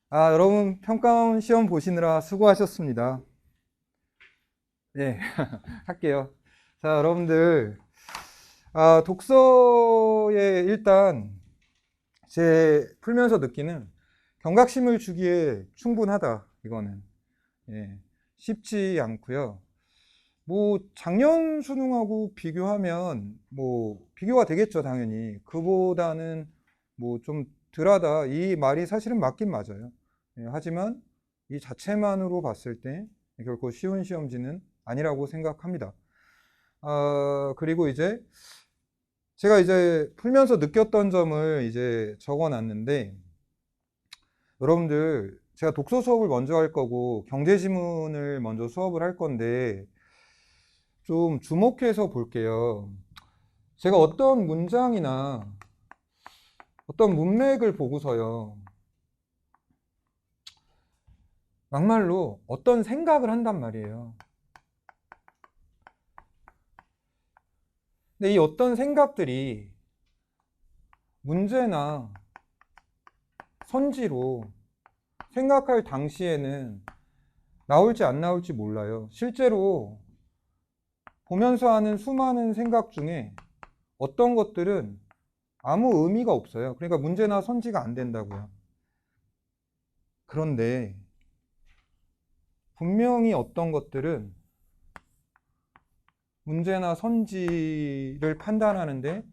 여러분 평가원 시험 보시느라 수고하셨습니다. 네, 할게요. 자, 여러분들, 독서에 일단 제 풀면서 느끼는 경각심을 주기에 충분하다. 이거는 쉽지 않고요. 뭐 작년 수능하고 비교하면 뭐 비교가 되겠죠, 당연히. 그보다는 뭐 좀 덜하다. 이 말이 사실은 맞긴 맞아요. 하지만 이 자체만으로 봤을 때 결코 쉬운 시험지는 아니라고 생각합니다. 그리고 이제 제가 이제 풀면서 느꼈던 점을 이제 적어 놨는데, 여러분들 제가 독서 수업을 먼저 할 거고 경제지문을 먼저 수업을 할 건데 좀 주목해서 볼게요. 제가 어떤 문장이나 어떤 문맥을 보고서요, 막말로 어떤 생각을 한단 말이에요. 근데 이 어떤 생각들이 문제나 선지로 생각할 당시에는 나올지 안 나올지 몰라요. 실제로 보면서 하는 수많은 생각 중에 어떤 것들은 아무 의미가 없어요. 그러니까 문제나 선지가 안 된다고요. 그런데 분명히 어떤 것들은 문제나 선지를 판단하는데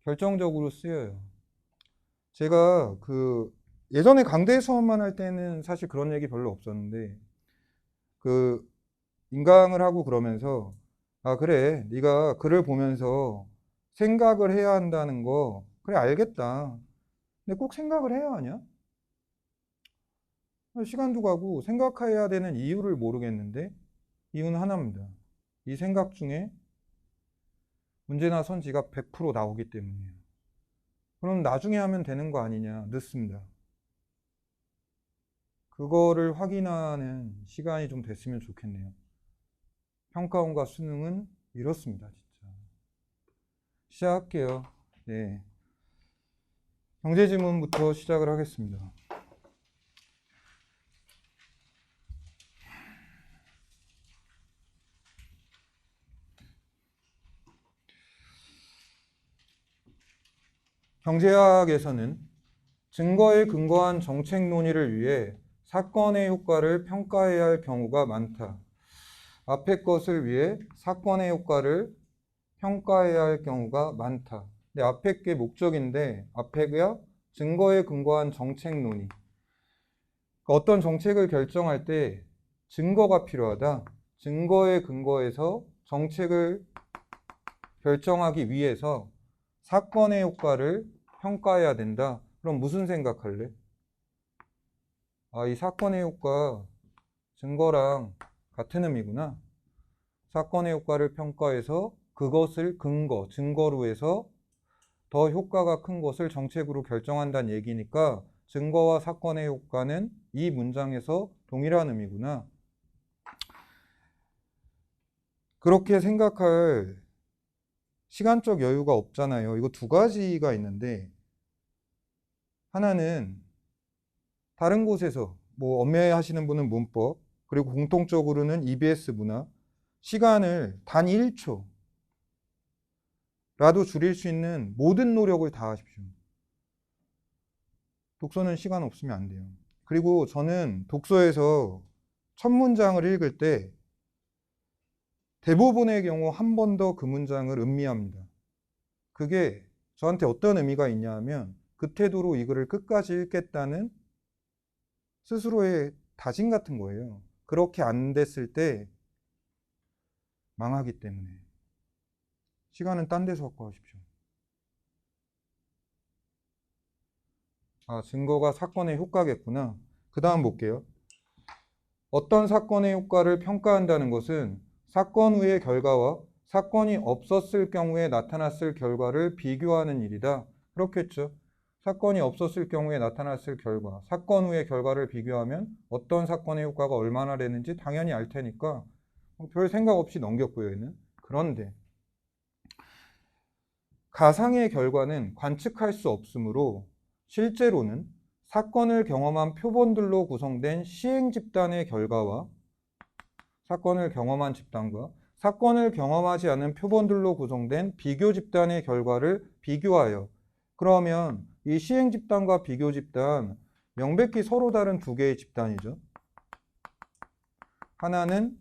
결정적으로 쓰여요. 제가 예전에 강대 수업만 할 때는 사실 그런 얘기 별로 없었는데, 그 인강을 하고 그러면서 그래, 네가 글을 보면서 생각을 해야 한다는 거 그래, 알겠다. 근데 꼭 생각을 해야 하냐? 시간도 가고 생각해야 되는 이유를 모르겠는데, 이유는 하나입니다. 이 생각 중에 문제나 선지가 100% 나오기 때문이에요. 그럼 나중에 하면 되는 거 아니냐? 늦습니다. 그거를 확인하는 시간이 좀 됐으면 좋겠네요. 평가원과 수능은 이렇습니다, 진짜. 시작할게요. 네. 경제지문부터 시작을 하겠습니다. 경제학에서는 증거에 근거한 정책 논의를 위해 사건의 효과를 평가해야 할 경우가 많다. 앞의 것을 위해 사건의 효과를 평가해야 할 경우가 많다. 근데 앞에 게 목적인데, 앞에가 증거에 근거한 정책 논의. 그러니까 어떤 정책을 결정할 때 증거가 필요하다. 증거에 근거해서 정책을 결정하기 위해서 사건의 효과를 평가해야 된다. 그럼 무슨 생각할래? 이 사건의 효과 증거랑 같은 의미구나. 사건의 효과를 평가해서 그것을 증거로 해서 더 효과가 큰 것을 정책으로 결정한다는 얘기니까 증거와 사건의 효과는 이 문장에서 동일한 의미구나. 그렇게 생각할 시간적 여유가 없잖아요. 이거 두 가지가 있는데, 하나는 다른 곳에서 뭐 엄매하시는 분은 문법, 그리고 공통적으로는 EBS 문화, 시간을 단 1초라도 줄일 수 있는 모든 노력을 다하십시오. 독서는 시간 없으면 안 돼요. 그리고 저는 독서에서 첫 문장을 읽을 때 대부분의 경우 한 번 더 그 문장을 음미합니다. 그게 저한테 어떤 의미가 있냐 하면, 그 태도로 이 글을 끝까지 읽겠다는 스스로의 다짐 같은 거예요. 그렇게 안 됐을 때 망하기 때문에 시간은 딴 데서 확보하십시오. 증거가 사건의 효과겠구나. 그 다음 볼게요. 어떤 사건의 효과를 평가한다는 것은 사건 후의 결과와 사건이 없었을 경우에 나타났을 결과를 비교하는 일이다. 그렇겠죠. 사건이 없었을 경우에 나타났을 결과, 사건 후의 결과를 비교하면 어떤 사건의 효과가 얼마나 되는지 당연히 알 테니까 별 생각 없이 넘겼고요, 얘는. 그런데 가상의 결과는 관측할 수 없으므로 실제로는 사건을 경험한 표본들로 구성된 시행 집단의 결과와 사건을 경험한 집단과 사건을 경험하지 않은 표본들로 구성된 비교 집단의 결과를 비교하여, 그러면 이 시행 집단과 비교 집단 명백히 서로 다른 두 개의 집단이죠. 하나는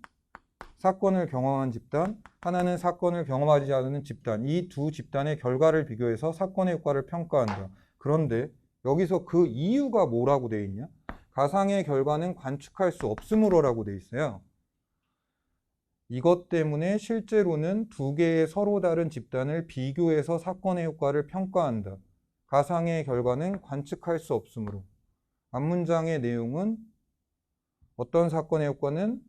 사건을 경험한 집단, 하나는 사건을 경험하지 않은 집단. 이 두 집단의 결과를 비교해서 사건의 효과를 평가한다. 그런데 여기서 그 이유가 뭐라고 되어 있냐? 가상의 결과는 관측할 수 없으므로라고 되어 있어요. 이것 때문에 실제로는 두 개의 서로 다른 집단을 비교해서 사건의 효과를 평가한다. 가상의 결과는 관측할 수 없으므로. 앞문장의 내용은 어떤 사건의 효과는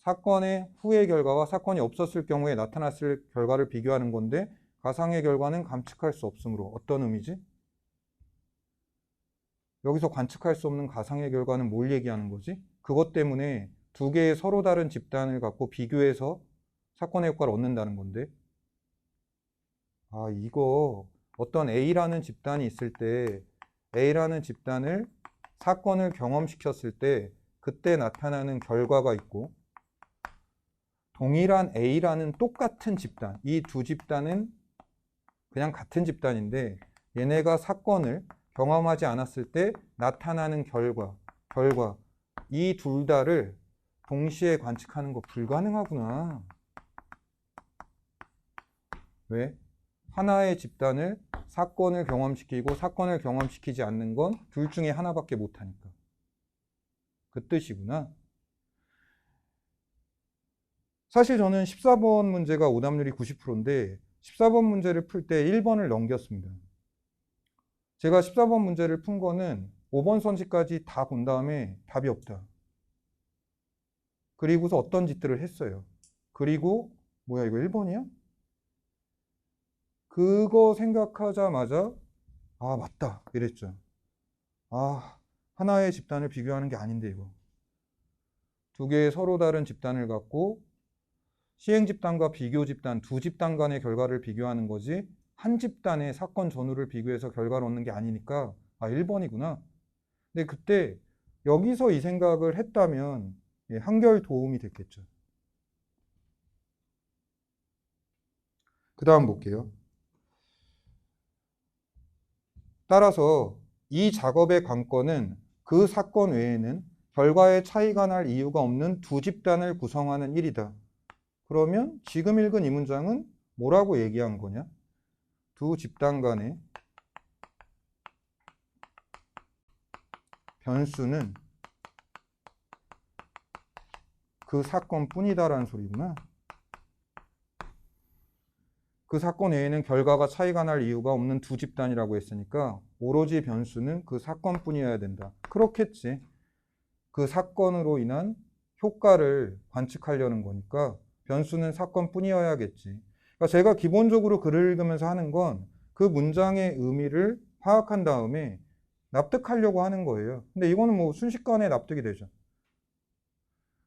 사건의 후의 결과와 사건이 없었을 경우에 나타났을 결과를 비교하는 건데, 가상의 결과는 관측할 수 없으므로. 어떤 의미지? 여기서 관측할 수 없는 가상의 결과는 뭘 얘기하는 거지? 그것 때문에 두 개의 서로 다른 집단을 갖고 비교해서 사건의 효과를 얻는다는 건데, 이거 어떤 A라는 집단이 있을 때 A라는 집단을 사건을 경험시켰을 때 그때 나타나는 결과가 있고, 동일한 A라는 똑같은 집단, 이 두 집단은 그냥 같은 집단인데 얘네가 사건을 경험하지 않았을 때 나타나는 결과 이 둘 다를 동시에 관측하는 거 불가능하구나. 왜? 하나의 집단을 사건을 경험시키고 사건을 경험시키지 않는 건 둘 중에 하나밖에 못하니까. 그 뜻이구나. 사실 저는 14번 문제가 오답률이 90%인데 14번 문제를 풀 때 1번을 넘겼습니다. 제가 14번 문제를 푼 거는 5번 선지까지 다 본 다음에 답이 없다. 그리고서 어떤 짓들을 했어요. 그리고 뭐야, 이거 1번이야? 그거 생각하자마자 맞다 이랬죠. 하나의 집단을 비교하는 게 아닌데 이거. 두 개의 서로 다른 집단을 갖고 시행 집단과 비교 집단, 두 집단 간의 결과를 비교하는 거지 한 집단의 사건 전후를 비교해서 결과를 얻는 게 아니니까 1번이구나. 근데 그때 여기서 이 생각을 했다면 한결 도움이 됐겠죠. 그 다음 볼게요. 따라서 이 작업의 관건은 그 사건 외에는 결과에 차이가 날 이유가 없는 두 집단을 구성하는 일이다. 그러면 지금 읽은 이 문장은 뭐라고 얘기한 거냐? 두 집단 간의 변수는 그 사건뿐이다라는 소리구나. 그 사건 외에는 결과가 차이가 날 이유가 없는 두 집단이라고 했으니까 오로지 변수는 그 사건뿐이어야 된다. 그렇겠지. 그 사건으로 인한 효과를 관측하려는 거니까 변수는 사건뿐이어야겠지. 그러니까 제가 기본적으로 글을 읽으면서 하는 건 그 문장의 의미를 파악한 다음에 납득하려고 하는 거예요. 근데 이거는 뭐 순식간에 납득이 되죠.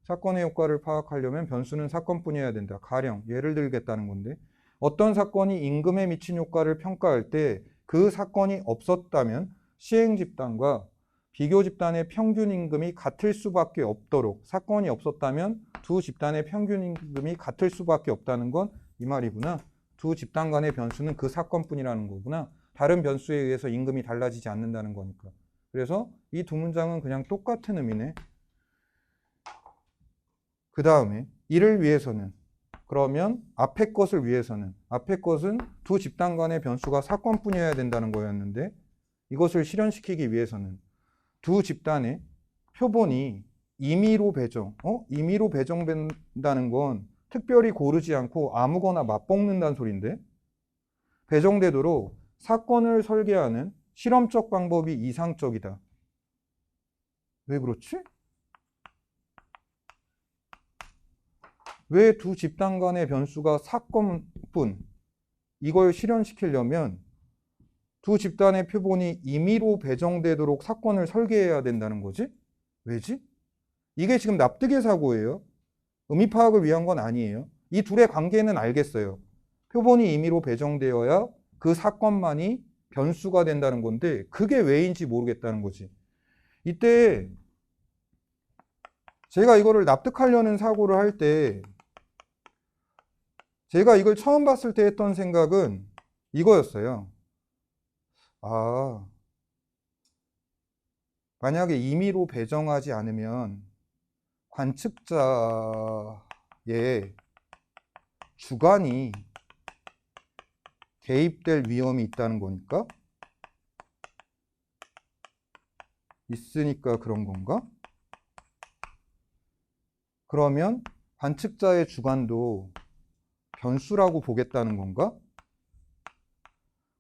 사건의 효과를 파악하려면 변수는 사건뿐이어야 된다. 가령 예를 들겠다는 건데, 어떤 사건이 임금에 미친 효과를 평가할 때 그 사건이 없었다면 시행 집단과 비교 집단의 평균 임금이 같을 수밖에 없도록, 사건이 없었다면 두 집단의 평균 임금이 같을 수밖에 없다는 건 이 말이구나. 두 집단 간의 변수는 그 사건뿐이라는 거구나. 다른 변수에 의해서 임금이 달라지지 않는다는 거니까. 그래서 이 두 문장은 그냥 똑같은 의미네. 그 다음에 이를 위해서는, 그러면 앞의 것을 위해서는, 앞의 것은 두 집단 간의 변수가 사건뿐이어야 된다는 거였는데, 이것을 실현시키기 위해서는 두 집단의 표본이 임의로 배정, 임의로 배정된다는 건 특별히 고르지 않고 아무거나 맞볶는다는 소리인데, 배정되도록 사건을 설계하는 실험적 방법이 이상적이다. 왜 그렇지? 왜 두 집단 간의 변수가 사건뿐, 이걸 실현시키려면 두 집단의 표본이 임의로 배정되도록 사건을 설계해야 된다는 거지? 왜지? 이게 지금 납득의 사고예요. 의미 파악을 위한 건 아니에요. 이 둘의 관계는 알겠어요. 표본이 임의로 배정되어야 그 사건만이 변수가 된다는 건데 그게 왜인지 모르겠다는 거지. 이때 제가 이거를 납득하려는 사고를 할 때 제가 이걸 처음 봤을 때 했던 생각은 이거였어요. 아, 만약에 임의로 배정하지 않으면 관측자의 주관이 개입될 위험이 있다는 거니까? 있으니까 그런 건가? 그러면 관측자의 주관도 변수라고 보겠다는 건가?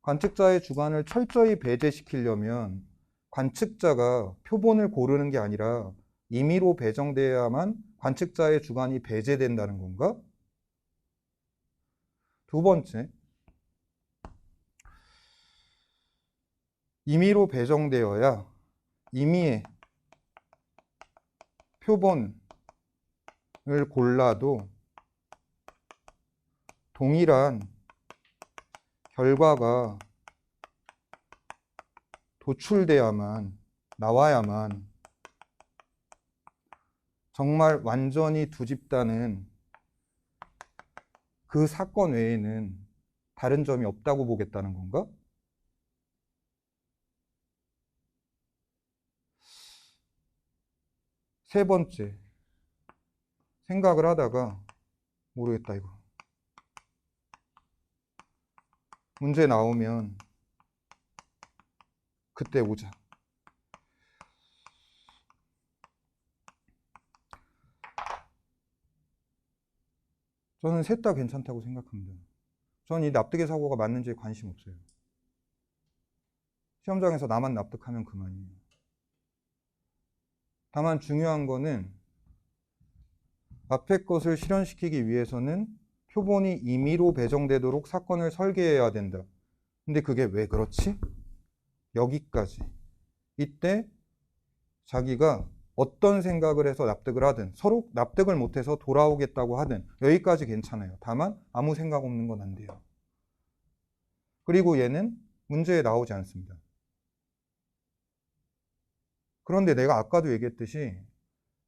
관측자의 주관을 철저히 배제시키려면 관측자가 표본을 고르는 게 아니라 임의로 배정되어야만 관측자의 주관이 배제된다는 건가? 두 번째, 임의로 배정되어야 임의의 표본을 골라도 동일한 결과가 도출돼야만, 나와야만 정말 완전히 두 집단은 그 사건 외에는 다른 점이 없다고 보겠다는 건가? 세 번째, 생각을 하다가 모르겠다 이거. 문제 나오면 그때 오자. 저는 셋 다 괜찮다고 생각합니다. 저는 이 납득의 사고가 맞는지에 관심 없어요. 시험장에서 나만 납득하면 그만이에요. 다만 중요한 거는 앞에 것을 실현시키기 위해서는 표본이 임의로 배정되도록 사건을 설계해야 된다. 근데 그게 왜 그렇지? 여기까지. 이때 자기가 어떤 생각을 해서 납득을 하든 서로 납득을 못해서 돌아오겠다고 하든 여기까지 괜찮아요. 다만 아무 생각 없는 건 안 돼요. 그리고 얘는 문제에 나오지 않습니다. 그런데 내가 아까도 얘기했듯이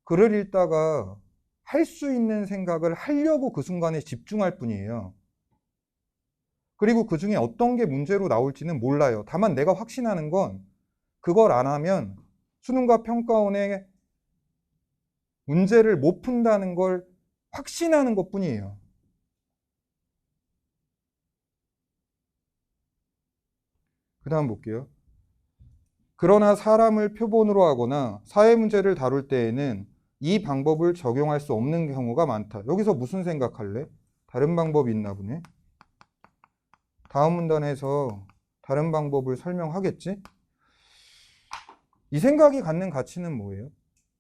글을 읽다가 할 수 있는 생각을 하려고 그 순간에 집중할 뿐이에요. 그리고 그 중에 어떤 게 문제로 나올지는 몰라요. 다만 내가 확신하는 건 그걸 안 하면 수능과 평가원의 문제를 못 푼다는 걸 확신하는 것 뿐이에요. 그 다음 볼게요. 그러나 사람을 표본으로 하거나 사회 문제를 다룰 때에는 이 방법을 적용할 수 없는 경우가 많다. 여기서 무슨 생각할래? 다른 방법이 있나 보네. 다음 문단에서 다른 방법을 설명하겠지? 이 생각이 갖는 가치는 뭐예요?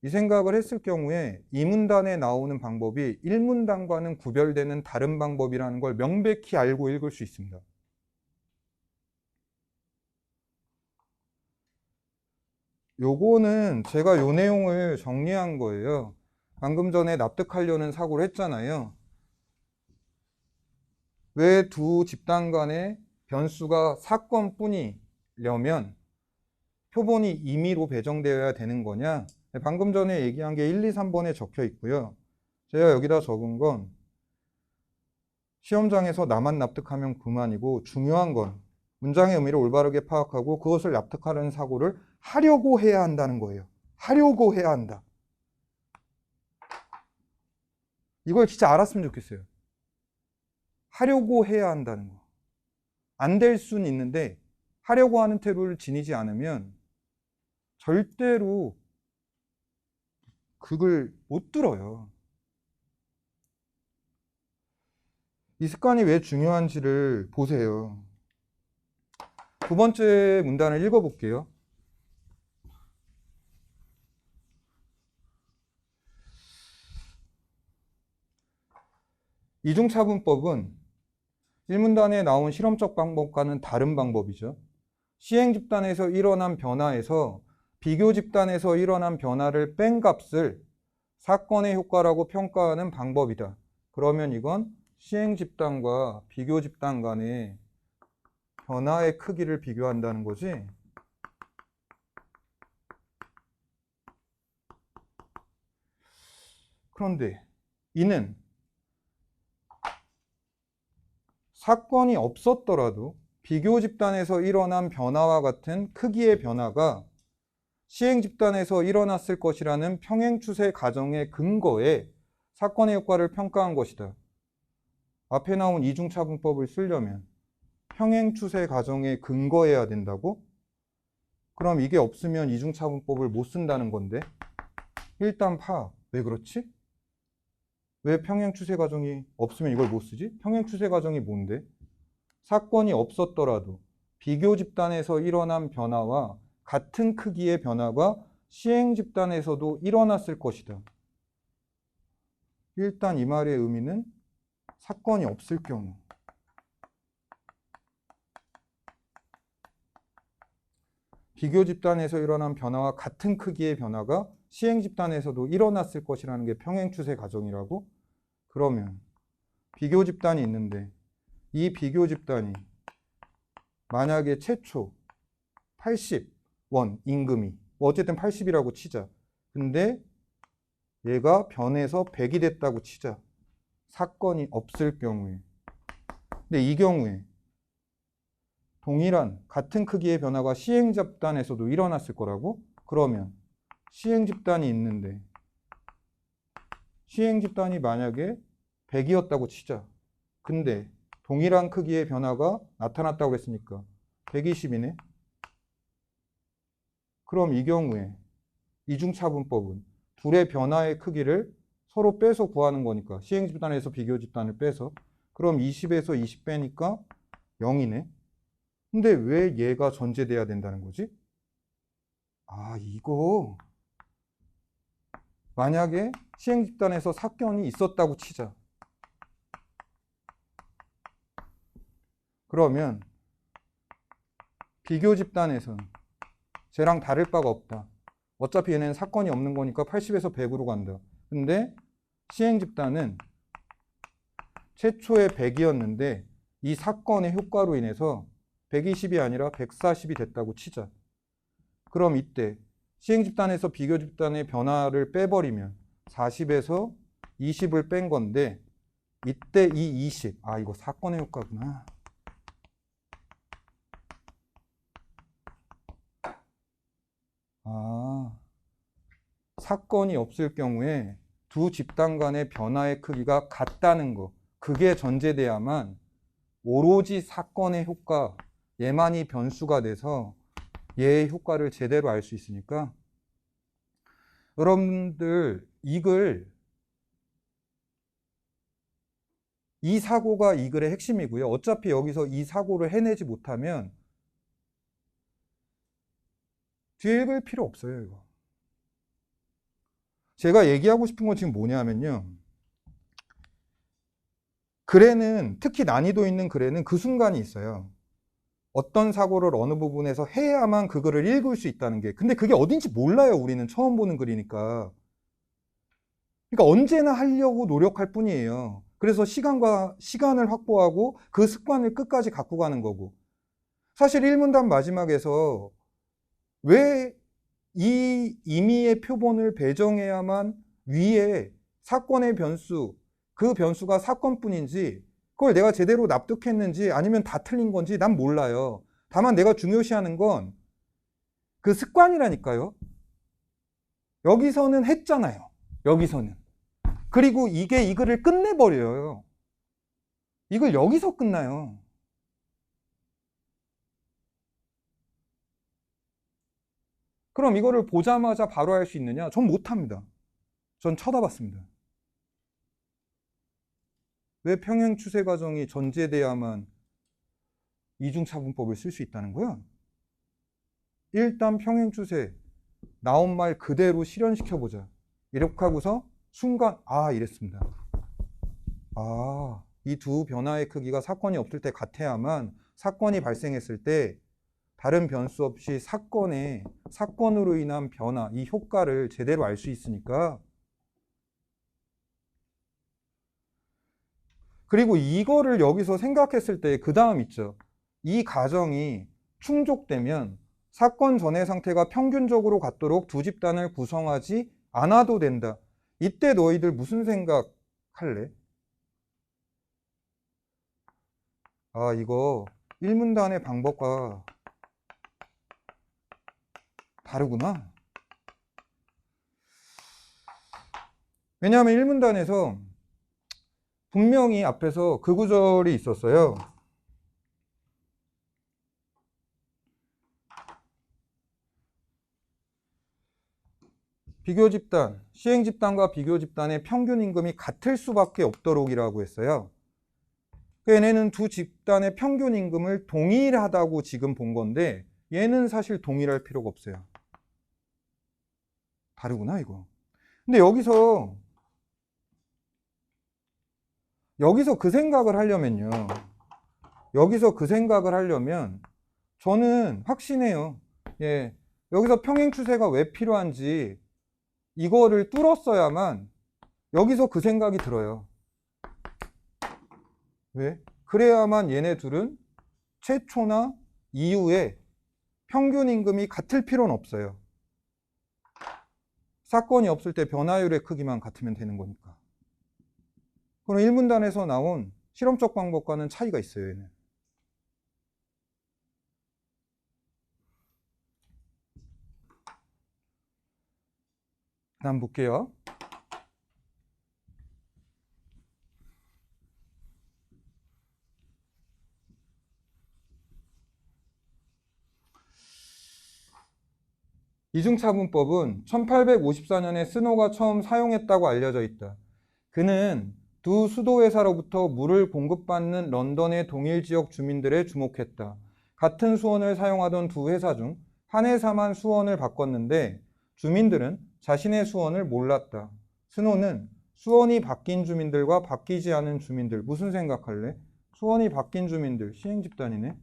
이 생각을 했을 경우에 이 문단에 나오는 방법이 1문단과는 구별되는 다른 방법이라는 걸 명백히 알고 읽을 수 있습니다. 요거는 제가 요 내용을 정리한 거예요. 방금 전에 납득하려는 사고를 했잖아요. 왜 두 집단 간의 변수가 사건뿐이려면 표본이 임의로 배정되어야 되는 거냐? 방금 전에 얘기한 게 1, 2, 3번에 적혀 있고요. 제가 여기다 적은 건 시험장에서 나만 납득하면 그만이고 중요한 건 문장의 의미를 올바르게 파악하고 그것을 납득하려는 사고를 하려고 해야 한다는 거예요. 하려고 해야 한다. 이걸 진짜 알았으면 좋겠어요. 하려고 해야 한다는 거. 안 될 수는 있는데 하려고 하는 태도를 지니지 않으면 절대로 그걸 못 들어요. 이 습관이 왜 중요한지를 보세요. 두 번째 문단을 읽어볼게요. 이중차분법은 1문단에 나온 실험적 방법과는 다른 방법이죠. 시행 집단에서 일어난 변화에서 비교 집단에서 일어난 변화를 뺀 값을 사건의 효과라고 평가하는 방법이다. 그러면 이건 시행 집단과 비교 집단 간의 변화의 크기를 비교한다는 거지. 그런데 이는 사건이 없었더라도 비교 집단에서 일어난 변화와 같은 크기의 변화가 시행 집단에서 일어났을 것이라는 평행 추세 가정의 근거에 사건의 효과를 평가한 것이다. 앞에 나온 이중차분법을 쓰려면 평행 추세 가정에 근거해야 된다고? 그럼 이게 없으면 이중차분법을 못 쓴다는 건데. 일단 파. 왜 그렇지? 왜 평행 추세 가정이 없으면 이걸 못 쓰지? 평행 추세 가정이 뭔데? 사건이 없었더라도 비교 집단에서 일어난 변화와 같은 크기의 변화가 시행 집단에서도 일어났을 것이다. 일단 이 말의 의미는 사건이 없을 경우, 비교 집단에서 일어난 변화와 같은 크기의 변화가 시행 집단에서도 일어났을 것이라는 게 평행 추세 가정이라고? 그러면 비교 집단이 있는데 이 비교 집단이 만약에 최초 80원 임금이 어쨌든 80이라고 치자. 근데 얘가 변해서 100이 됐다고 치자. 사건이 없을 경우에. 근데 이 경우에 동일한 같은 크기의 변화가 시행 집단에서도 일어났을 거라고? 그러면 시행 집단이 있는데 시행 집단이 만약에 100이었다고 치자. 근데 동일한 크기의 변화가 나타났다고 했으니까 120이네. 그럼 이 경우에 이중차분법은 둘의 변화의 크기를 서로 빼서 구하는 거니까 시행 집단에서 비교 집단을 빼서 그럼 20에서 20 빼니까 0이네. 근데 왜 얘가 전제돼야 된다는 거지? 아, 이거 만약에 시행 집단에서 사건이 있었다고 치자. 그러면 비교 집단에서는 쟤랑 다를 바가 없다. 어차피 얘는 사건이 없는 거니까 80에서 100으로 간다. 근데 시행 집단은 최초에 100이었는데 이 사건의 효과로 인해서 120이 아니라 140이 됐다고 치자. 그럼 이때 시행 집단에서 비교 집단의 변화를 빼버리면 40에서 20을 뺀 건데 이때 이 20, 아 이거 사건의 효과구나. 아, 사건이 없을 경우에 두 집단 간의 변화의 크기가 같다는 거. 그게 전제돼야만 오로지 사건의 효과, 얘만이 변수가 돼서 얘의 효과를 제대로 알 수 있으니까 여러분들 이글 이 사고가 이 글의 핵심이고요. 어차피 여기서 이 사고를 해내지 못하면 뒤에 읽을 필요 없어요. 이거. 제가 얘기하고 싶은 건 지금 뭐냐면요. 글에는 특히 난이도 있는 글에는 그 순간이 있어요. 어떤 사고를 어느 부분에서 해야만 그 글을 읽을 수 있다는 게. 근데 그게 어딘지 몰라요. 우리는 처음 보는 글이니까. 그러니까 언제나 하려고 노력할 뿐이에요. 그래서 시간을 확보하고 그 습관을 끝까지 갖고 가는 거고. 사실 1문단 마지막에서 왜 이 임의의 표본을 배정해야만 위에 사건의 변수, 그 변수가 사건뿐인지 그걸 내가 제대로 납득했는지 아니면 다 틀린 건지 난 몰라요. 다만 내가 중요시하는 건 그 습관이라니까요. 여기서는 했잖아요. 여기서는. 그리고 이게 이 글을 끝내버려요. 이걸 여기서 끝나요. 그럼 이거를 보자마자 바로 할 수 있느냐? 전 못합니다. 전 쳐다봤습니다. 왜 평행 추세 과정이 전제돼야만 이중차분법을 쓸 수 있다는 거야? 일단 평행 추세 나온 말 그대로 실현시켜 보자. 이렇게 하고서 순간 이랬습니다. 이 두 변화의 크기가 사건이 없을 때 같아야만 사건이 발생했을 때 다른 변수 없이 사건으로 인한 변화, 이 효과를 제대로 알 수 있으니까. 그리고 이거를 여기서 생각했을 때 그 다음 있죠. 이 가정이 충족되면 사건 전의 상태가 평균적으로 같도록 두 집단을 구성하지 않아도 된다. 이때 너희들 무슨 생각할래? 아, 이거 1문단의 방법과 다르구나. 왜냐하면 1문단에서 분명히 앞에서 그 구절이 있었어요. 비교집단, 시행집단과 비교집단의 평균 임금이 같을 수밖에 없도록이라고 했어요. 얘네는 두 집단의 평균 임금을 동일하다고 지금 본 건데 얘는 사실 동일할 필요가 없어요. 다르구나 이거. 근데 여기서 그 생각을 하려면요. 여기서 그 생각을 하려면 저는 확신해요. 예. 여기서 평행 추세가 왜 필요한지 이거를 뚫었어야만 여기서 그 생각이 들어요. 왜? 그래야만 얘네 둘은 최초나 이후에 평균 임금이 같을 필요는 없어요. 사건이 없을 때 변화율의 크기만 같으면 되는 거니까. 그럼 1문단에서 나온 실험적 방법과는 차이가 있어요, 얘는. 다음 볼게요. 이중차분법은 1854년에 스노가 처음 사용했다고 알려져 있다. 그는 두 수도회사로부터 물을 공급받는 런던의 동일 지역 주민들에 주목했다. 같은 수원을 사용하던 두 회사 중 한 회사만 수원을 바꿨는데 주민들은 자신의 수원을 몰랐다. 스노는 수원이 바뀐 주민들과 바뀌지 않은 주민들, 무슨 생각할래? 수원이 바뀐 주민들, 시행집단이네.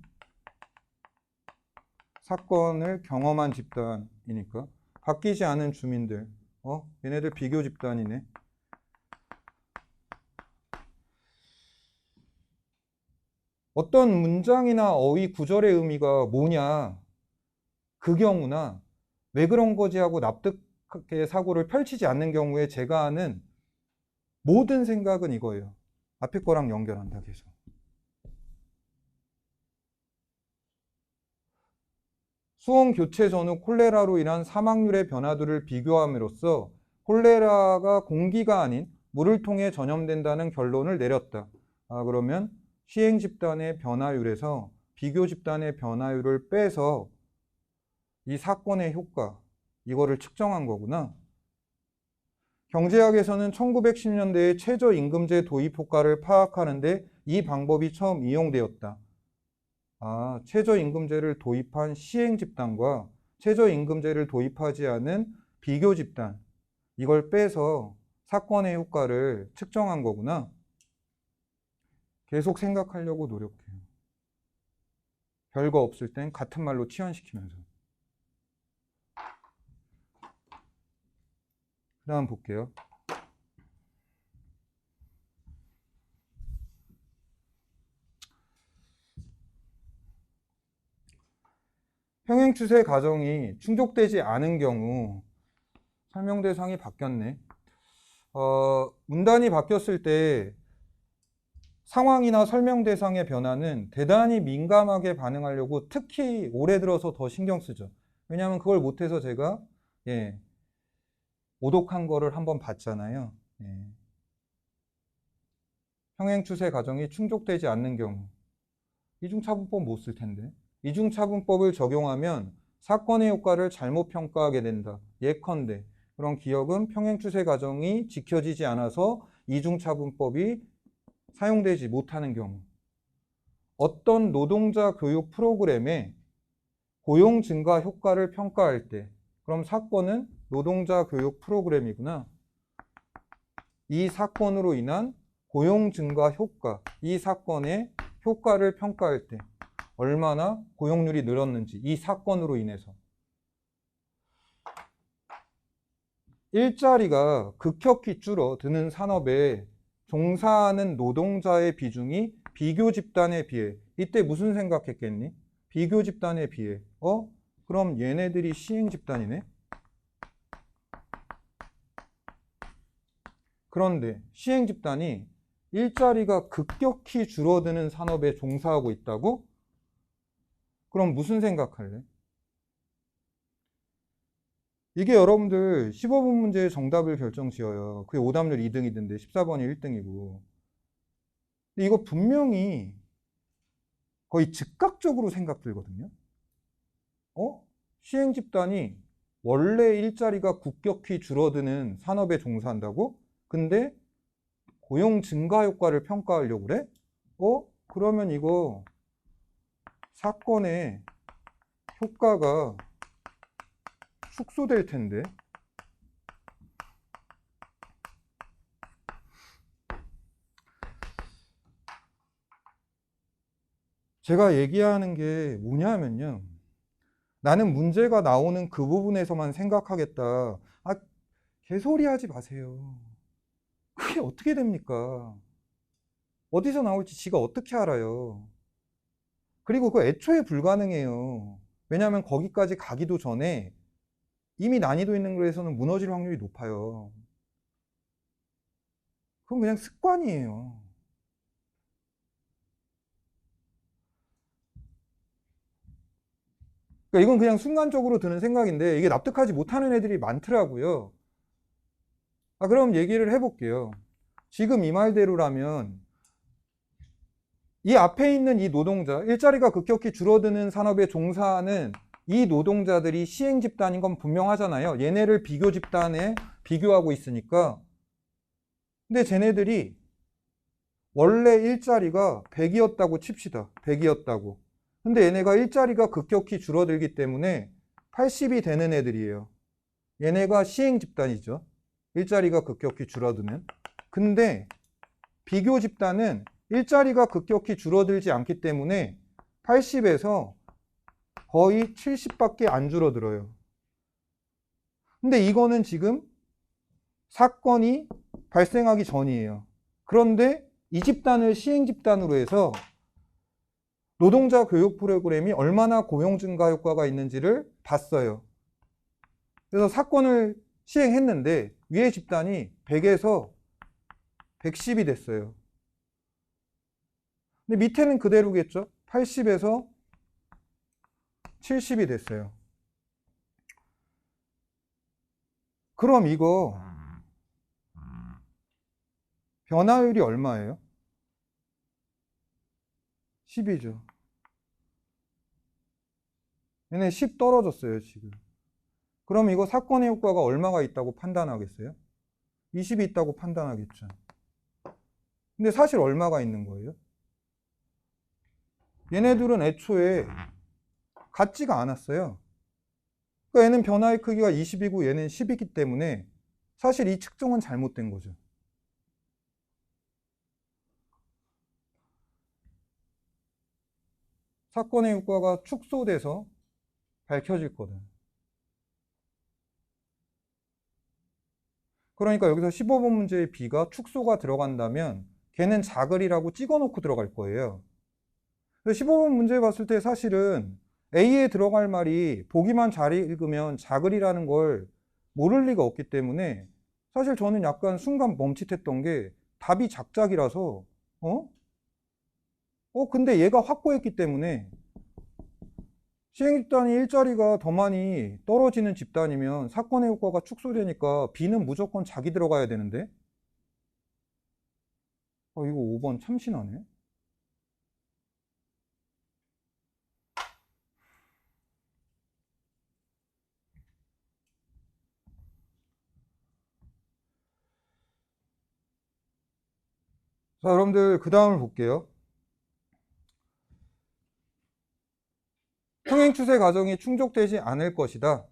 사건을 경험한 집단이니까. 바뀌지 않은 주민들, 얘네들 비교 집단이네. 어떤 문장이나 어휘 구절의 의미가 뭐냐, 그 경우나 왜 그런 거지 하고 납득의 사고를 펼치지 않는 경우에 제가 하는 모든 생각은 이거예요. 앞에 거랑 연결한다 계속. 수원 교체 전후 콜레라로 인한 사망률의 변화들을 비교함으로써 콜레라가 공기가 아닌 물을 통해 전염된다는 결론을 내렸다. 그러면 시행 집단의 변화율에서 비교 집단의 변화율을 빼서 이 사건의 효과, 이거를 측정한 거구나. 경제학에서는 1910년대에 최저임금제 도입 효과를 파악하는데 이 방법이 처음 이용되었다. 최저임금제를 도입한 시행집단과 최저임금제를 도입하지 않은 비교집단, 이걸 빼서 사건의 효과를 측정한 거구나. 계속 생각하려고 노력해요. 별거 없을 땐 같은 말로 치환시키면서. 그 다음 볼게요. 평행추세 과정이 충족되지 않은 경우 설명 대상이 바뀌었네. 문단이 바뀌었을 때 상황이나 설명 대상의 변화는 대단히 민감하게 반응하려고 특히 올해 들어서 더 신경 쓰죠. 왜냐하면 그걸 못해서 제가 오독한 거를 한번 봤잖아요. 평행추세 과정이 충족되지 않는 경우 이중차분법 못 쓸 텐데. 이중차분법을 적용하면 사건의 효과를 잘못 평가하게 된다. 예컨대 그런 기억은 평행추세 과정이 지켜지지 않아서 이중차분법이 사용되지 못하는 경우, 어떤 노동자 교육 프로그램에 고용 증가 효과를 평가할 때, 그럼 사건은 노동자 교육 프로그램이구나. 이 사건으로 인한 고용 증가 효과, 이 사건의 효과를 평가할 때 얼마나 고용률이 늘었는지, 이 사건으로 인해서 일자리가 급격히 줄어드는 산업에 종사하는 노동자의 비중이 비교 집단에 비해, 이때 무슨 생각했겠니? 비교 집단에 비해. 그럼 얘네들이 시행 집단이네? 그런데 시행 집단이 일자리가 급격히 줄어드는 산업에 종사하고 있다고? 그럼 무슨 생각할래? 이게 여러분들 15분 문제의 정답을 결정지어요. 그게 오답률 2등이던데 14번이 1등이고. 근데 이거 분명히 거의 즉각적으로 생각들거든요. 시행 집단이 원래 일자리가 급격히 줄어드는 산업에 종사한다고? 근데 고용 증가 효과를 평가하려고 그래? 그러면 이거 사건의 효과가 축소될 텐데. 제가 얘기하는 게 뭐냐면요. 나는 문제가 나오는 그 부분에서만 생각하겠다. 개소리 하지 마세요. 그게 어떻게 됩니까? 어디서 나올지 지가 어떻게 알아요? 그리고 그 애초에 불가능해요. 왜냐하면 거기까지 가기도 전에 이미 난이도 있는 거에서는 무너질 확률이 높아요. 그건 그냥 습관이에요. 그러니까 이건 그냥 순간적으로 드는 생각인데 이게 납득하지 못하는 애들이 많더라고요. 그럼 얘기를 해볼게요. 지금 이 말대로라면 이 앞에 있는 이 노동자, 일자리가 급격히 줄어드는 산업에 종사하는 이 노동자들이 시행 집단인 건 분명하잖아요. 얘네를 비교 집단에 비교하고 있으니까. 근데 쟤네들이 원래 일자리가 100이었다고 칩시다. 100이었다고. 근데 얘네가 일자리가 급격히 줄어들기 때문에 80이 되는 애들이에요. 얘네가 시행 집단이죠. 일자리가 급격히 줄어드는. 근데 비교 집단은 일자리가 급격히 줄어들지 않기 때문에 80에서 거의 70밖에 안 줄어들어요. 근데 이거는 지금 사건이 발생하기 전이에요. 그런데 이 집단을 시행 집단으로 해서 노동자 교육 프로그램이 얼마나 고용 증가 효과가 있는지를 봤어요. 그래서 사건을 시행했는데 위의 집단이 100에서 110이 됐어요. 근데 밑에는 그대로겠죠? 80에서 70이 됐어요. 그럼 이거 변화율이 얼마예요? 10이죠. 얘네 10 떨어졌어요, 지금. 그럼 이거 사건의 효과가 얼마가 있다고 판단하겠어요? 20이 있다고 판단하겠죠. 근데 사실 얼마가 있는 거예요? 얘네들은 애초에 같지가 않았어요. 그러니까 얘는 변화의 크기가 20이고 얘는 10이기 때문에 사실 이 측정은 잘못된 거죠. 사건의 효과가 축소돼서 밝혀질 거다. 그러니까 여기서 15번 문제의 B가 축소가 들어간다면 걔는 자글이라고 찍어놓고 들어갈 거예요. 15번 문제 봤을 때 사실은 A에 들어갈 말이 보기만 잘 읽으면 자글이라는 걸 모를 리가 없기 때문에 사실 저는 약간 순간 멈칫했던 게 답이 작작이라서 근데 얘가 확보했기 때문에 시행 집단이 일자리가 더 많이 떨어지는 집단이면 사건의 효과가 축소되니까 B는 무조건 자기 들어가야 되는데 이거 5번 참신하네. 자, 여러분들 그 다음을 볼게요. 평행 추세 과정이 충족되지 않을 것이다.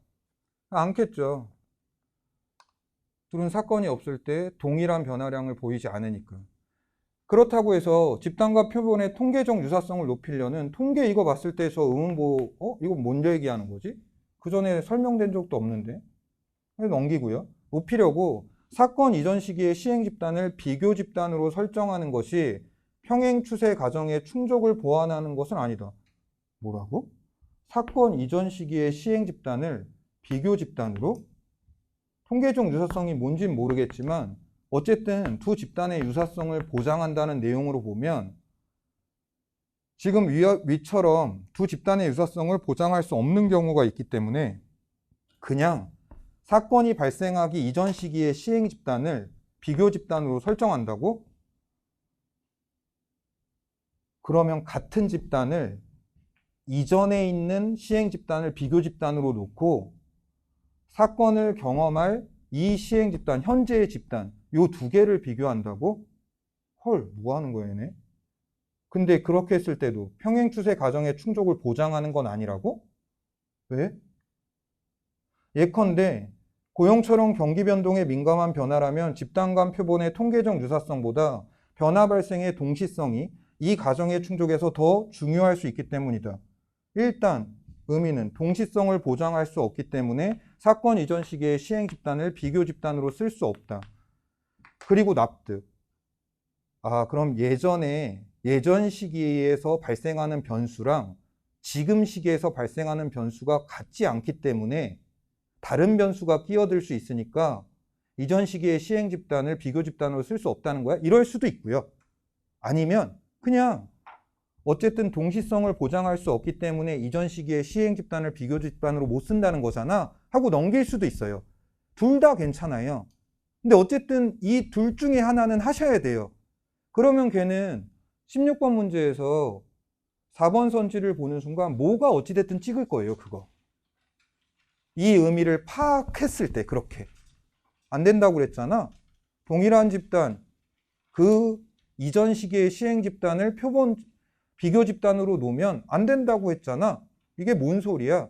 않겠죠. 둘은 사건이 없을 때 동일한 변화량을 보이지 않으니까. 그렇다고 해서 집단과 표본의 통계적 유사성을 높이려는 통계 이거 봤을 때 저 의문보 이거 뭔 얘기하는 거지? 그 전에 설명된 적도 없는데 넘기고요. 높이려고 사건 이전 시기의 시행 집단을 비교 집단으로 설정하는 것이 평행 추세 과정의 충족을 보완하는 것은 아니다. 뭐라고? 사건 이전 시기의 시행 집단을 비교 집단으로? 통계적 유사성이 뭔진 모르겠지만 어쨌든 두 집단의 유사성을 보장한다는 내용으로 보면 지금 위처럼 두 집단의 유사성을 보장할 수 없는 경우가 있기 때문에 그냥 사건이 발생하기 이전 시기의 시행 집단을 비교 집단으로 설정한다고? 그러면 같은 집단을 이전에 있는 시행 집단을 비교 집단으로 놓고 사건을 경험할 이 시행 집단, 현재의 집단, 요 두 개를 비교한다고? 헐, 뭐 하는 거야, 얘네? 근데 그렇게 했을 때도 평행 추세 과정의 충족을 보장하는 건 아니라고? 왜? 예컨대 고용처럼 경기 변동에 민감한 변화라면 집단 간 표본의 통계적 유사성보다 변화 발생의 동시성이 이 과정의 충족에서 더 중요할 수 있기 때문이다. 일단 의미는 동시성을 보장할 수 없기 때문에 사건 이전 시기의 시행 집단을 비교 집단으로 쓸 수 없다. 그리고 납득. 아, 그럼 예전 시기에서 발생하는 변수랑 지금 시기에서 발생하는 변수가 같지 않기 때문에 다른 변수가 끼어들 수 있으니까 이전 시기의 시행 집단을 비교 집단으로 쓸 수 없다는 거야? 이럴 수도 있고요. 아니면 그냥 어쨌든 동시성을 보장할 수 없기 때문에 이전 시기의 시행 집단을 비교 집단으로 못 쓴다는 거잖아 하고 넘길 수도 있어요. 둘 다 괜찮아요. 근데 어쨌든 이 둘 중에 하나는 하셔야 돼요. 그러면 걔는 16번 문제에서 4번 선지를 보는 순간 뭐가 어찌됐든 찍을 거예요, 그거. 이 의미를 파악했을 때 그렇게. 안 된다고 그랬잖아. 동일한 집단, 그 이전 시기의 시행 집단을 표본 비교 집단으로 놓으면 안 된다고 했잖아. 이게 뭔 소리야?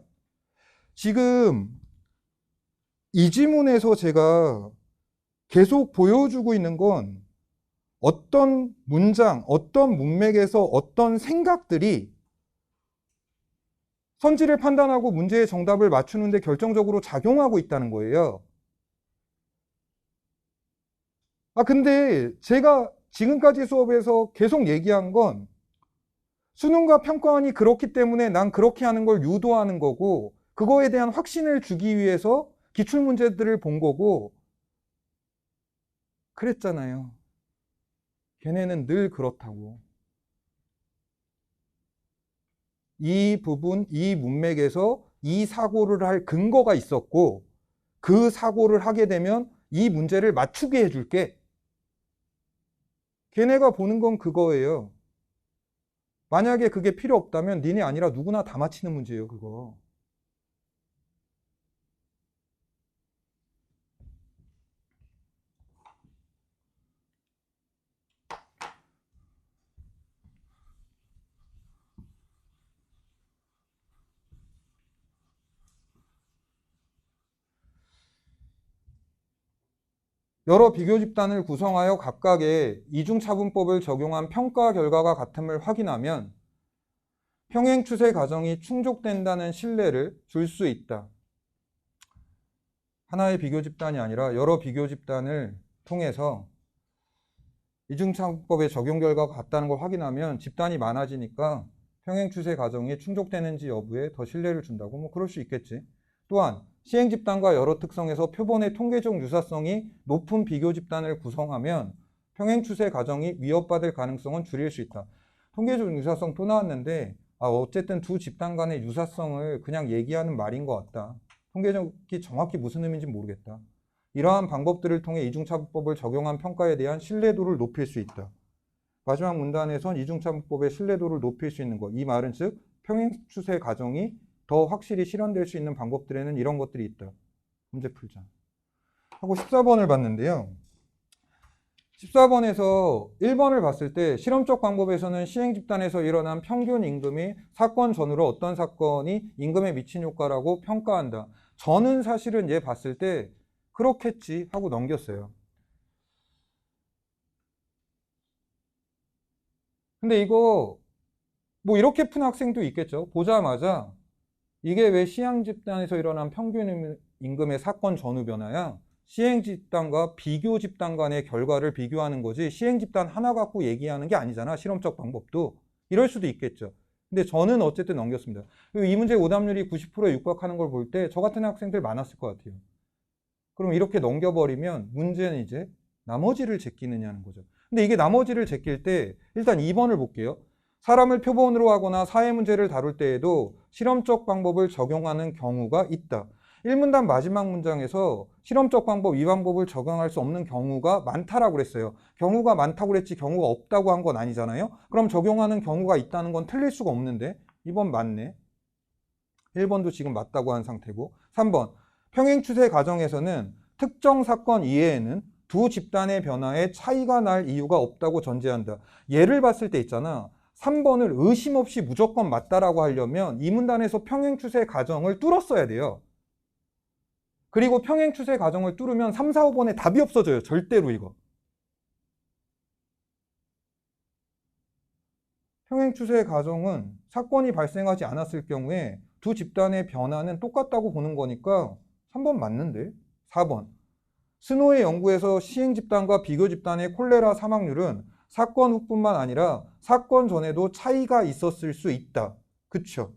지금 이 지문에서 제가 계속 보여주고 있는 건 어떤 문장, 어떤 문맥에서 어떤 생각들이 선지를 판단하고 문제의 정답을 맞추는데 결정적으로 작용하고 있다는 거예요. 아, 근데 제가 지금까지 수업에서 계속 얘기한 건 수능과 평가원이 그렇기 때문에 난 그렇게 하는 걸 유도하는 거고 그거에 대한 확신을 주기 위해서 기출문제들을 본 거고 그랬잖아요. 걔네는 늘 그렇다고. 이 부분, 이 문맥에서 이 사고를 할 근거가 있었고 그 사고를 하게 되면 이 문제를 맞추게 해줄게. 걔네가 보는 건 그거예요. 만약에 그게 필요 없다면 니네 아니라 누구나 다 맞히는 문제예요, 그거. 여러 비교 집단을 구성하여 각각의 이중차분법을 적용한 평가 결과가 같음을 확인하면 평행 추세 과정이 충족된다는 신뢰를 줄 수 있다. 하나의 비교 집단이 아니라 여러 비교 집단을 통해서 이중차분법의 적용 결과가 같다는 걸 확인하면 집단이 많아지니까 평행 추세 과정이 충족되는지 여부에 더 신뢰를 준다고 뭐 그럴 수 있겠지. 또한 시행 집단과 여러 특성에서 표본의 통계적 유사성이 높은 비교 집단을 구성하면 평행 추세 과정이 위협받을 가능성은 줄일 수 있다. 통계적 유사성 또 나왔는데 어쨌든 두 집단 간의 유사성을 그냥 얘기하는 말인 것 같다. 통계적이 정확히 무슨 의미인지 모르겠다. 이러한 방법들을 통해 이중차분법을 적용한 평가에 대한 신뢰도를 높일 수 있다. 마지막 문단에선 이중차분법의 신뢰도를 높일 수 있는 것. 이 말은 즉 평행추세 과정이 더 확실히 실현될 수 있는 방법들에는 이런 것들이 있다. 문제 풀자. 하고 14번을 봤는데요. 14번에서 1번을 봤을 때 실험적 방법에서는 시행집단에서 일어난 평균 임금이 사건 전후로 어떤 사건이 임금에 미친 효과라고 평가한다. 저는 사실은 얘 봤을 때 그렇겠지 하고 넘겼어요. 근데 이거 뭐 이렇게 푼 학생도 있겠죠. 보자마자 이게 왜 시행집단에서 일어난 평균 임금의 사건 전후 변화야? 시행집단과 비교 집단 간의 결과를 비교하는 거지 시행집단 하나 갖고 얘기하는 게 아니잖아. 실험적 방법도. 이럴 수도 있겠죠. 근데 저는 어쨌든 넘겼습니다. 이 문제 오답률이 90%에 육박하는 걸 볼 때 저 같은 학생들 많았을 것 같아요. 그럼 이렇게 넘겨버리면 문제는 이제 나머지를 제끼느냐는 거죠. 근데 이게 나머지를 제낄 때 일단 2번을 볼게요. 사람을 표본으로 하거나 사회 문제를 다룰 때에도 실험적 방법을 적용하는 경우가 있다. 1문단 마지막 문장에서 실험적 방법, 이 방법을 적용할 수 없는 경우가 많다라고 그랬어요. 경우가 많다고 그랬지 경우가 없다고 한 건 아니잖아요. 그럼 적용하는 경우가 있다는 건 틀릴 수가 없는데 2번 맞네. 1번도 지금 맞다고 한 상태고. 3번 평행추세 과정에서는 특정 사건 이외에는 두 집단의 변화에 차이가 날 이유가 없다고 전제한다. 예를 봤을 때 있잖아. 3번을 의심 없이 무조건 맞다라고 하려면 이 문단에서 평행추세 과정을 뚫었어야 돼요. 그리고 평행추세 과정을 뚫으면 3, 4, 5번에 답이 없어져요. 절대로 이거. 평행추세 과정은 사건이 발생하지 않았을 경우에 두 집단의 변화는 똑같다고 보는 거니까 3번 맞는데? 4번. 스노의 연구에서 시행집단과 비교집단의 콜레라 사망률은 사건 후뿐만 아니라 사건 전에도 차이가 있었을 수 있다. 그쵸?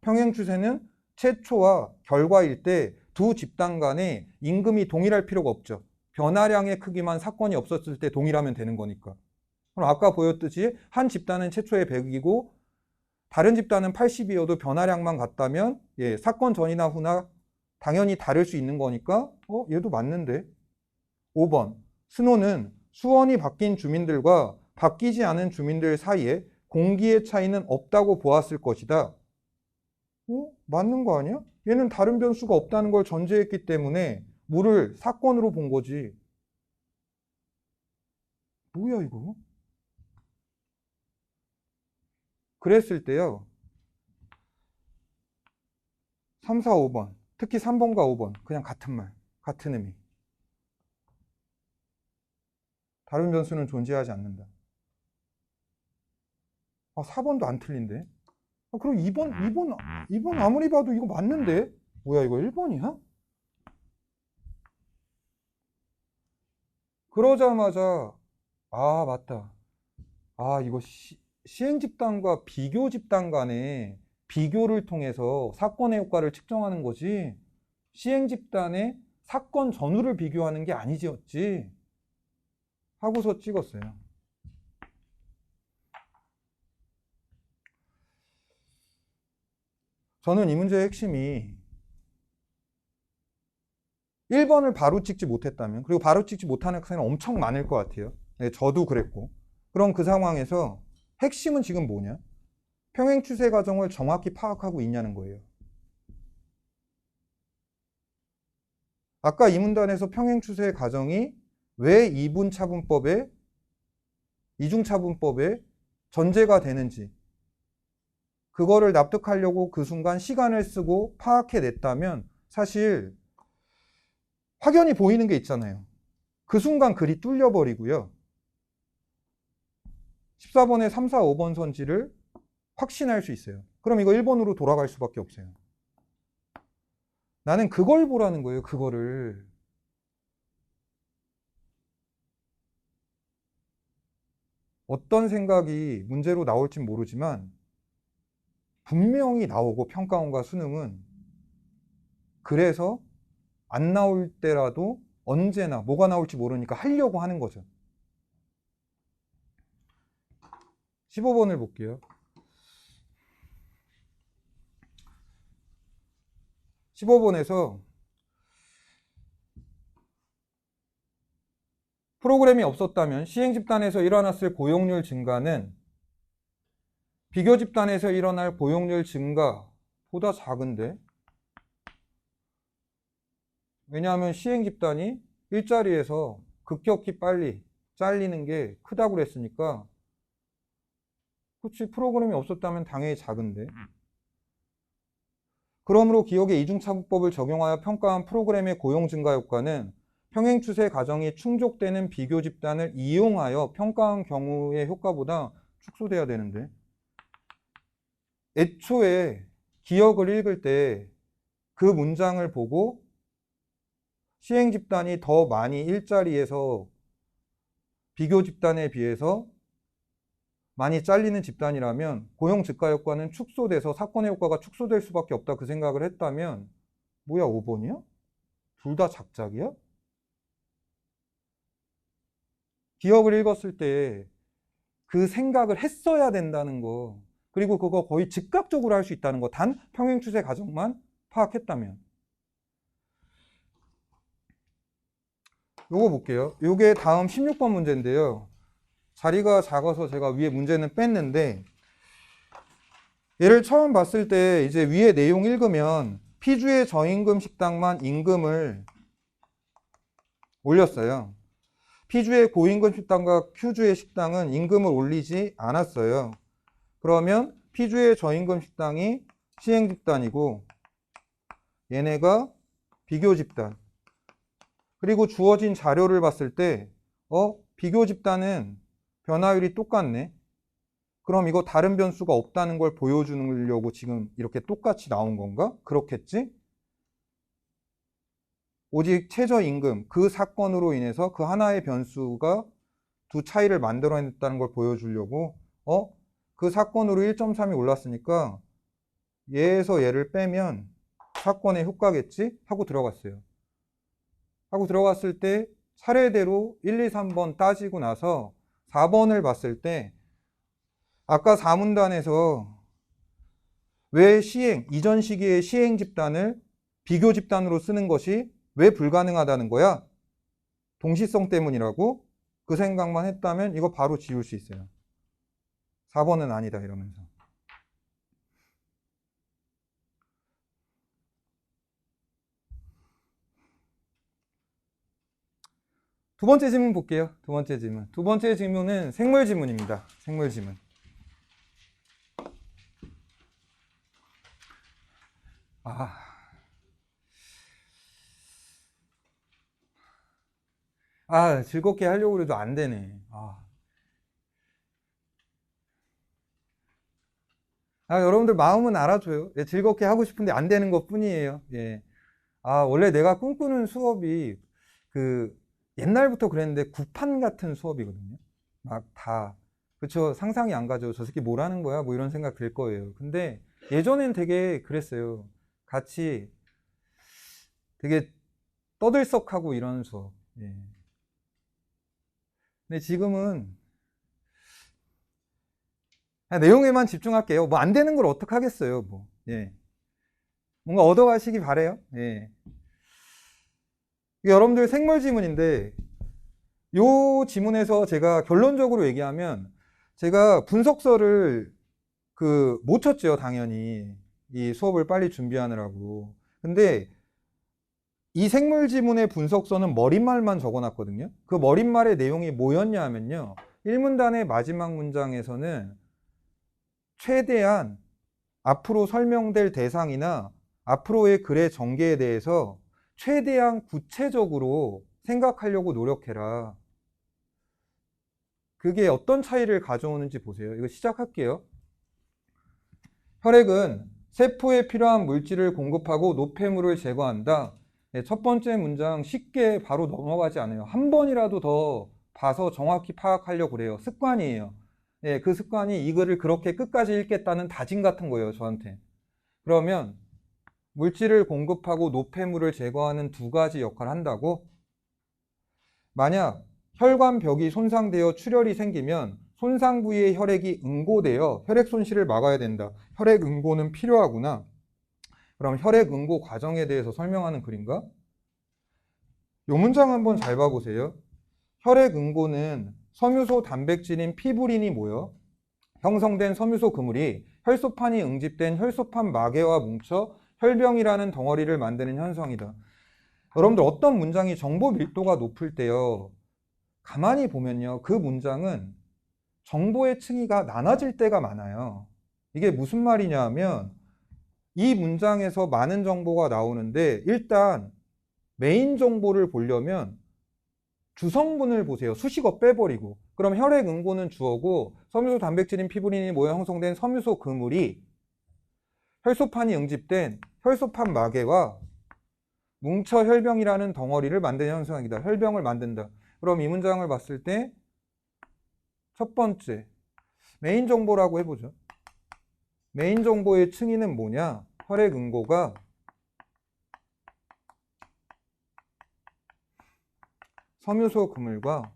평행추세는 최초와 결과일 때 두 집단 간의 임금이 동일할 필요가 없죠. 변화량의 크기만 사건이 없었을 때 동일하면 되는 거니까. 그럼 아까 보였듯이 한 집단은 최초에 100이고 다른 집단은 80이어도 변화량만 같다면 사건 전이나 후나 당연히 다를 수 있는 거니까 얘도 맞는데. 5번 스노는 수원이 바뀐 주민들과 바뀌지 않은 주민들 사이에 공기의 차이는 없다고 보았을 것이다. 맞는 거 아니야? 얘는 다른 변수가 없다는 걸 전제했기 때문에 물을 사건으로 본 거지. 뭐야 이거? 그랬을 때요. 3, 4, 5번. 특히 3번과 5번. 그냥 같은 말. 같은 의미. 다른 변수는 존재하지 않는다. 4번도 안 틀린데? 그럼 2번 아무리 봐도 이거 맞는데? 뭐야 이거 1번이야? 그러자마자 맞다. 이거 시행집단과 비교집단 간의 비교를 통해서 사건의 효과를 측정하는 거지 시행집단의 사건 전후를 비교하는 게 아니었지 하고서 찍었어요. 저는 이 문제의 핵심이 1번을 바로 찍지 못했다면, 그리고 바로 찍지 못하는 학생은 엄청 많을 것 같아요. 네, 저도 그랬고. 그럼 그 상황에서 핵심은 지금 뭐냐? 평행추세 과정을 정확히 파악하고 있냐는 거예요. 아까 이 문단에서 평행추세 과정이 왜 이중차분법에 전제가 되는지 그거를 납득하려고 그 순간 시간을 쓰고 파악해냈다면 사실 확연히 보이는 게 있잖아요. 그 순간 글이 뚫려버리고요. 14번의 3, 4, 5번 선지를 확신할 수 있어요. 그럼 이거 1번으로 돌아갈 수밖에 없어요. 나는 그걸 보라는 거예요. 그거를. 어떤 생각이 문제로 나올진 모르지만 분명히 나오고 평가원과 수능은 그래서 안 나올 때라도 언제나 뭐가 나올지 모르니까 하려고 하는 거죠. 15번을 볼게요. 15번에서 프로그램이 없었다면 시행집단에서 일어났을 고용률 증가는 비교집단에서 일어날 고용률 증가보다 작은데? 왜냐하면 시행집단이 일자리에서 급격히 빨리 잘리는 게 크다고 그랬으니까 그렇지 프로그램이 없었다면 당연히 작은데 그러므로 기억의 이중차분법을 적용하여 평가한 프로그램의 고용 증가 효과는 평행추세 과정이 충족되는 비교집단을 이용하여 평가한 경우의 효과보다 축소돼야 되는데 애초에 기억을 읽을 때 그 문장을 보고 시행집단이 더 많이 일자리에서 비교집단에 비해서 많이 잘리는 집단이라면 고용 증가 효과는 축소돼서 사건의 효과가 축소될 수밖에 없다 그 생각을 했다면 뭐야 5번이야? 둘 다 작작이야? 기억을 읽었을 때 그 생각을 했어야 된다는 거, 그리고 그거 거의 즉각적으로 할 수 있다는 거, 단 평행추세 과정만 파악했다면. 요거 볼게요. 요게 다음 16번 문제인데요. 자리가 작아서 제가 위에 문제는 뺐는데, 얘를 처음 봤을 때 이제 위에 내용 읽으면 P주의 저임금 식당만 임금을 올렸어요. P주의 고임금 식당과 Q주의 식당은 임금을 올리지 않았어요. 그러면 P주의 저임금 식당이 시행 집단이고 얘네가 비교 집단. 그리고 주어진 자료를 봤을 때 비교 집단은 변화율이 똑같네. 그럼 이거 다른 변수가 없다는 걸 보여주려고 지금 이렇게 똑같이 나온 건가? 그렇겠지? 오직 최저임금, 그 사건으로 인해서 그 하나의 변수가 두 차이를 만들어냈다는 걸 보여주려고 그 사건으로 1.3이 올랐으니까 얘에서 얘를 빼면 사건의 효과겠지? 하고 들어갔어요. 하고 들어갔을 때 차례대로 1, 2, 3번 따지고 나서 4번을 봤을 때 아까 4문단에서 왜 이전 시기의 시행 집단을 비교 집단으로 쓰는 것이 왜 불가능하다는 거야? 동시성 때문이라고 그 생각만 했다면 이거 바로 지울 수 있어요. 4번은 아니다 이러면서. 두 번째 질문 볼게요. 두 번째 질문. 두 번째 질문은 생물 지문입니다. 생물 지문. 즐겁게 하려고 해도 안 되네. 여러분들 마음은 알아줘요. 예, 즐겁게 하고 싶은데 안 되는 것 뿐이에요. 예. 원래 내가 꿈꾸는 수업이 옛날부터 그랬는데 구판 같은 수업이거든요. 막 다. 그쵸. 상상이 안 가죠. 저 새끼 뭘 하는 거야? 뭐 이런 생각 들 거예요. 근데 예전엔 되게 그랬어요. 같이 되게 떠들썩하고 이런 수업. 예. 근데 지금은 그냥 내용에만 집중할게요. 뭐 안 되는 걸 어떡하겠어요. 뭐. 예. 뭔가 얻어가시기 바래요. 예. 여러분들 생물 지문인데 요 지문에서 제가 결론적으로 얘기하면 제가 분석서를 못 쳤죠, 당연히. 이 수업을 빨리 준비하느라고. 근데 이 생물 지문의 분석서는 머릿말만 적어놨거든요. 그 머릿말의 내용이 뭐였냐 하면요. 1문단의 마지막 문장에서는 최대한 앞으로 설명될 대상이나 앞으로의 글의 전개에 대해서 최대한 구체적으로 생각하려고 노력해라. 그게 어떤 차이를 가져오는지 보세요. 이거 시작할게요. 혈액은 세포에 필요한 물질을 공급하고 노폐물을 제거한다. 네, 첫 번째 문장 쉽게 바로 넘어가지 않아요. 한 번이라도 더 봐서 정확히 파악하려고 그래요. 습관이에요. 네, 그 습관이 이 글을 그렇게 끝까지 읽겠다는 다짐 같은 거예요, 저한테. 그러면 물질을 공급하고 노폐물을 제거하는 두 가지 역할을 한다고? 만약 혈관벽이 손상되어 출혈이 생기면 손상 부위의 혈액이 응고되어 혈액 손실을 막아야 된다. 혈액 응고는 필요하구나. 그럼 혈액 응고 과정에 대해서 설명하는 글인가? 이 문장 한번 잘 봐보세요. 혈액 응고는 섬유소 단백질인 피부린이 모여 형성된 섬유소 그물이 혈소판이 응집된 혈소판 마개와 뭉쳐 혈병이라는 덩어리를 만드는 현상이다. 여러분들 어떤 문장이 정보 밀도가 높을 때요. 가만히 보면요. 그 문장은 정보의 층위가 나눠질 때가 많아요. 이게 무슨 말이냐 하면 이 문장에서 많은 정보가 나오는데 일단 메인 정보를 보려면 주성분을 보세요. 수식어 빼버리고. 그럼 혈액 응고는 주어고 섬유소 단백질인 피부린이 모여 형성된 섬유소 그물이 혈소판이 응집된 혈소판 마개와 뭉쳐 혈병이라는 덩어리를 만드는 현상이다. 혈병을 만든다. 그럼 이 문장을 봤을 때 첫 번째 메인 정보라고 해보죠. 메인 정보의 층위는 뭐냐? 혈액 응고가 섬유소 그물과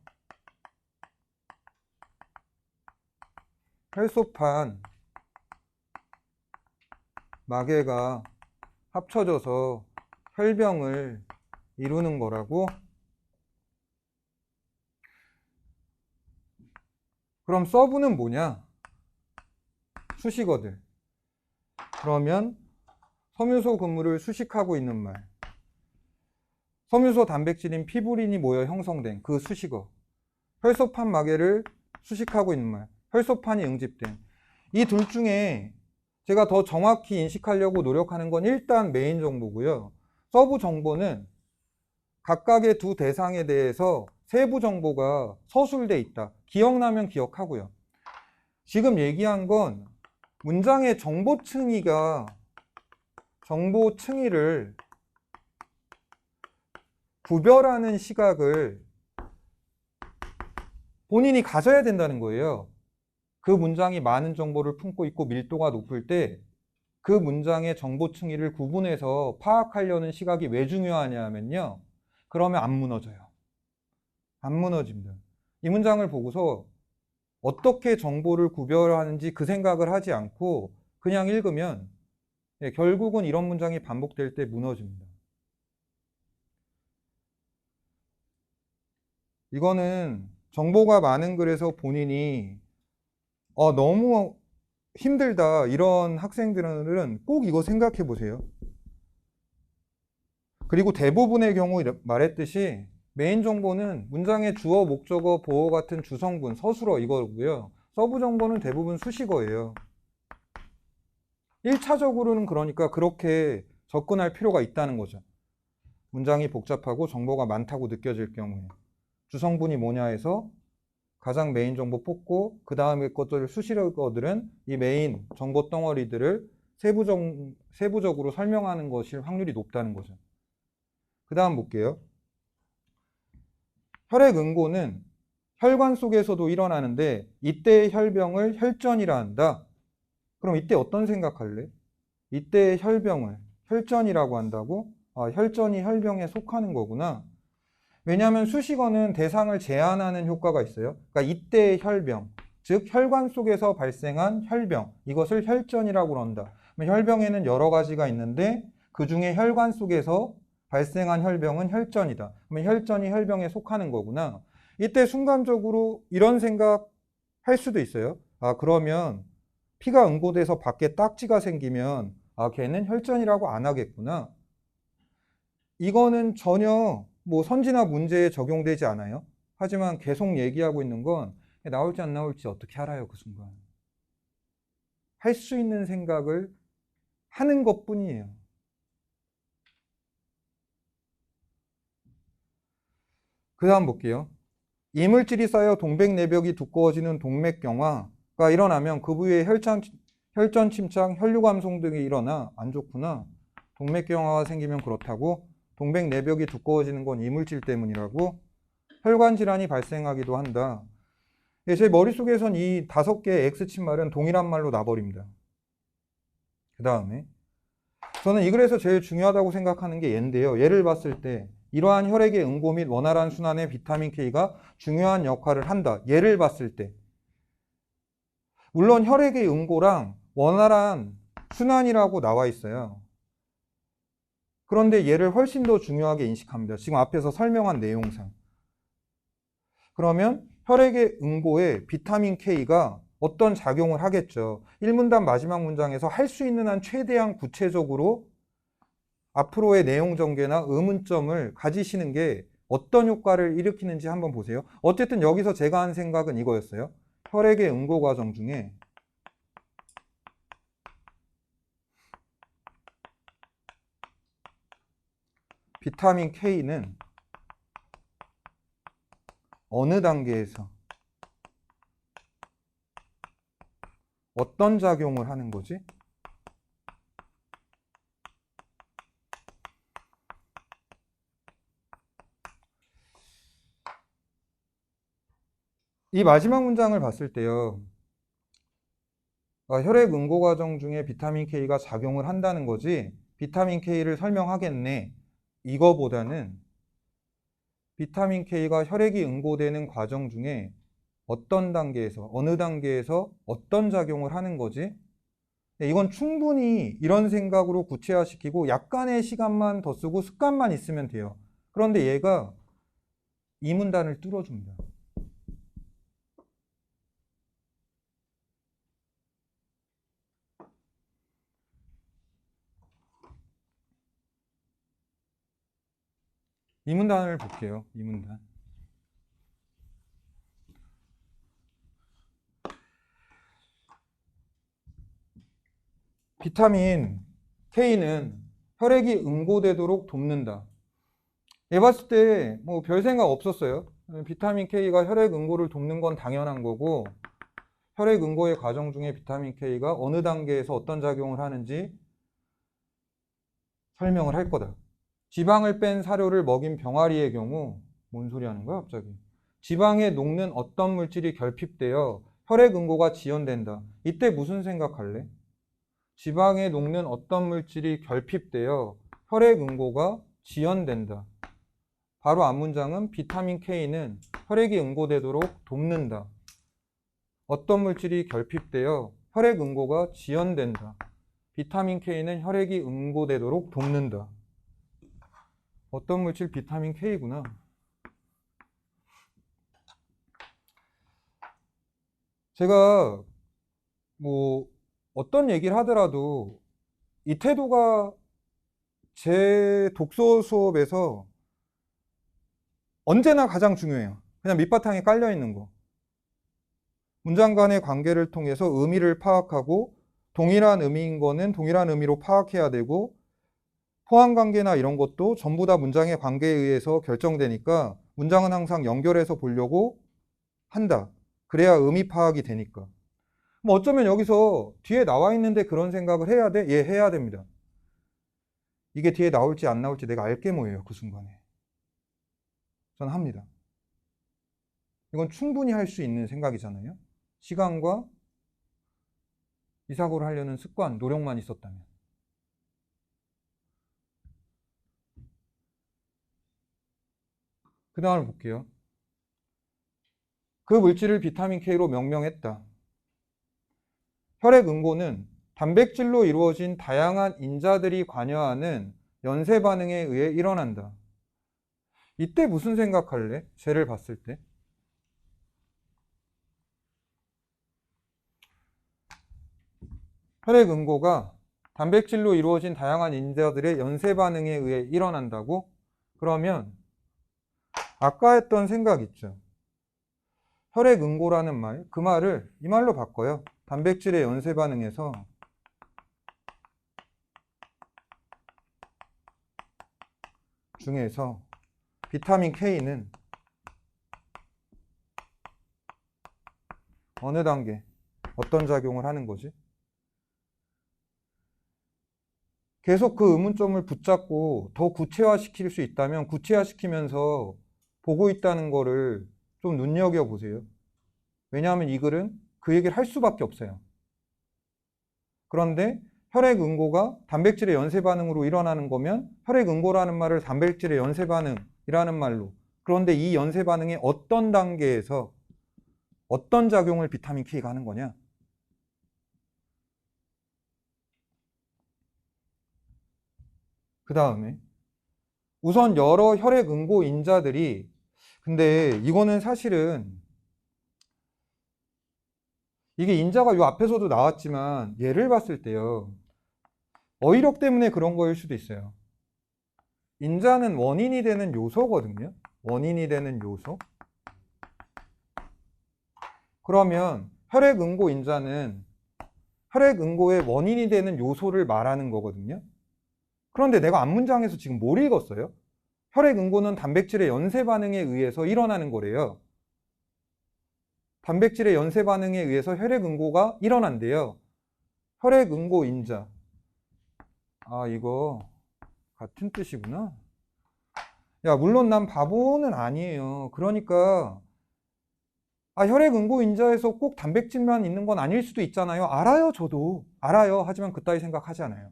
혈소판 마개가 합쳐져서 혈병을 이루는 거라고. 그럼 서브는 뭐냐? 수식어들. 그러면 섬유소 근무를 수식하고 있는 말. 섬유소 단백질인 피부린이 모여 형성된 그 수식어. 혈소판 마개를 수식하고 있는 말. 혈소판이 응집된. 이 둘 중에 제가 더 정확히 인식하려고 노력하는 건 일단 메인 정보고요. 서브 정보는 각각의 두 대상에 대해서 세부 정보가 서술돼 있다. 기억나면 기억하고요. 지금 얘기한 건 문장의 정보층위를 구별하는 시각을 본인이 가져야 된다는 거예요. 그 문장이 많은 정보를 품고 있고 밀도가 높을 때 그 문장의 정보층위를 구분해서 파악하려는 시각이 왜 중요하냐 하면요. 그러면 안 무너져요. 안 무너집니다. 이 문장을 보고서 어떻게 정보를 구별하는지 그 생각을 하지 않고 그냥 읽으면 결국은 이런 문장이 반복될 때 무너집니다. 이거는 정보가 많은 글에서 본인이 너무 힘들다 이런 학생들은 꼭 이거 생각해 보세요. 그리고 대부분의 경우 말했듯이 메인 정보는 문장의 주어, 목적어, 보어 같은 주성분, 서술어 이거고요. 서브 정보는 대부분 수식어예요. 1차적으로는 그러니까 그렇게 접근할 필요가 있다는 거죠. 문장이 복잡하고 정보가 많다고 느껴질 경우에 주성분이 뭐냐 해서 가장 메인 정보 뽑고 그 다음에 것들을 수식어들은 이 메인 정보 덩어리들을 세부적으로 설명하는 것일 확률이 높다는 거죠. 그 다음 볼게요. 혈액응고는 혈관 속에서도 일어나는데 이때의 혈병을 혈전이라 한다. 그럼 이때 어떤 생각할래? 이때의 혈병을 혈전이라고 한다고? 혈전이 혈병에 속하는 거구나. 왜냐하면 수식어는 대상을 제한하는 효과가 있어요. 그러니까 이때의 혈병, 즉 혈관 속에서 발생한 혈병, 이것을 혈전이라고 한다. 혈병에는 여러 가지가 있는데 그 중에 혈관 속에서 발생한 혈병은 혈전이다. 그러면 혈전이 혈병에 속하는 거구나. 이때 순간적으로 이런 생각 할 수도 있어요. 그러면 피가 응고돼서 밖에 딱지가 생기면 걔는 혈전이라고 안 하겠구나. 이거는 전혀 선지나 문제에 적용되지 않아요. 하지만 계속 얘기하고 있는 건 나올지 안 나올지 어떻게 알아요, 그 순간. 할 수 있는 생각을 하는 것뿐이에요. 그 다음 볼게요. 이물질이 쌓여 동백내벽이 두꺼워지는 동맥경화가 일어나면 그 부위에 혈전 침착, 혈류감송 등이 일어나 안 좋구나. 동맥경화가 생기면 그렇다고. 동백내벽이 두꺼워지는 건 이물질 때문이라고. 혈관 질환이 발생하기도 한다. 제 머릿속에선 이 5개의 X침말은 동일한 말로 나버립니다. 그 다음에 저는 이 글에서 제일 중요하다고 생각하는 게 얘인데요. 얘를 봤을 때 이러한 혈액의 응고 및 원활한 순환에 비타민 K가 중요한 역할을 한다. 얘를 봤을 때 물론 혈액의 응고랑 원활한 순환이라고 나와 있어요. 그런데 얘를 훨씬 더 중요하게 인식합니다. 지금 앞에서 설명한 내용상. 그러면 혈액의 응고에 비타민 K가 어떤 작용을 하겠죠. 1문단 마지막 문장에서 할 수 있는 한 최대한 구체적으로 앞으로의 내용 전개나 의문점을 가지시는 게 어떤 효과를 일으키는지 한번 보세요. 어쨌든 여기서 제가 한 생각은 이거였어요. 혈액의 응고 과정 중에 비타민 K는 어느 단계에서 어떤 작용을 하는 거지? 이 마지막 문장을 봤을 때요. 혈액 응고 과정 중에 비타민 K가 작용을 한다는 거지 비타민 K를 설명하겠네. 이거보다는 비타민 K가 혈액이 응고되는 과정 중에 어떤 단계에서, 어느 단계에서 어떤 작용을 하는 거지? 이건 충분히 이런 생각으로 구체화시키고 약간의 시간만 더 쓰고 습관만 있으면 돼요. 그런데 얘가 이 문단을 뚫어줍니다. 이 문단을 볼게요. 이 문단. 비타민 K는 혈액이 응고되도록 돕는다. 얘 봤을 때 뭐 별 생각 없었어요. 비타민 K가 혈액 응고를 돕는 건 당연한 거고, 혈액 응고의 과정 중에 비타민 K가 어느 단계에서 어떤 작용을 하는지 설명을 할 거다. 지방을 뺀 사료를 먹인 병아리의 경우, 뭔 소리 하는 거야 갑자기? 지방에 녹는 어떤 물질이 결핍되어 혈액 응고가 지연된다. 이때 무슨 생각할래? 지방에 녹는 어떤 물질이 결핍되어 혈액 응고가 지연된다. 바로 앞 문장은 비타민 K는 혈액이 응고되도록 돕는다. 어떤 물질이 결핍되어 혈액 응고가 지연된다. 비타민 K는 혈액이 응고되도록 돕는다. 어떤 물질? 비타민 K구나. 제가 뭐 어떤 얘기를 하더라도 이 태도가 제 독서 수업에서 언제나 가장 중요해요. 그냥 밑바탕에 깔려 있는 거. 문장 간의 관계를 통해서 의미를 파악하고 동일한 의미인 거는 동일한 의미로 파악해야 되고 포함관계나 이런 것도 전부 다 문장의 관계에 의해서 결정되니까 문장은 항상 연결해서 보려고 한다. 그래야 의미 파악이 되니까. 뭐 어쩌면 여기서 뒤에 나와 있는데 그런 생각을 해야 돼? 예, 해야 됩니다. 이게 뒤에 나올지 안 나올지 내가 알게 뭐예요, 그 순간에. 전 합니다. 이건 충분히 할 수 있는 생각이잖아요. 시간과 이 사고를 하려는 습관, 노력만 있었다면. 그 다음을 볼게요. 그 물질을 비타민 K로 명명했다. 혈액 응고는 단백질로 이루어진 다양한 인자들이 관여하는 연쇄 반응에 의해 일어난다. 이때 무슨 생각할래? 쟤를 봤을 때. 혈액 응고가 단백질로 이루어진 다양한 인자들의 연쇄 반응에 의해 일어난다고? 그러면 아까 했던 생각 있죠. 혈액 응고라는 말, 그 말을 이 말로 바꿔요. 단백질의 연쇄 반응에서 중에서 비타민 K는 어느 단계, 어떤 작용을 하는 거지? 계속 그 의문점을 붙잡고 더 구체화시킬 수 있다면 구체화시키면서 보고 있다는 거를 좀 눈여겨보세요. 왜냐하면 이 글은 그 얘기를 할 수밖에 없어요. 그런데 혈액 응고가 단백질의 연쇄 반응으로 일어나는 거면 혈액 응고라는 말을 단백질의 연쇄 반응이라는 말로, 그런데 이 연쇄 반응의 어떤 단계에서 어떤 작용을 비타민 K가 하는 거냐? 그 다음에 우선 여러 혈액 응고 인자들이, 근데 이거는 사실은 이게 인자가 요 앞에서도 나왔지만 얘를 봤을 때요, 어휘력 때문에 그런 거일 수도 있어요. 인자는 원인이 되는 요소거든요. 원인이 되는 요소. 그러면 혈액 응고 인자는 혈액 응고의 원인이 되는 요소를 말하는 거거든요. 그런데 내가 앞 문장에서 지금 뭘 읽었어요? 혈액 응고는 단백질의 연쇄 반응에 의해서 일어나는 거래요. 단백질의 연쇄 반응에 의해서 혈액 응고가 일어난대요. 혈액 응고 인자. 아, 이거 같은 뜻이구나. 야, 물론 난 바보는 아니에요. 그러니까 혈액 응고 인자에서 꼭 단백질만 있는 건 아닐 수도 있잖아요. 알아요, 저도. 알아요. 하지만 그따위 생각하지 않아요.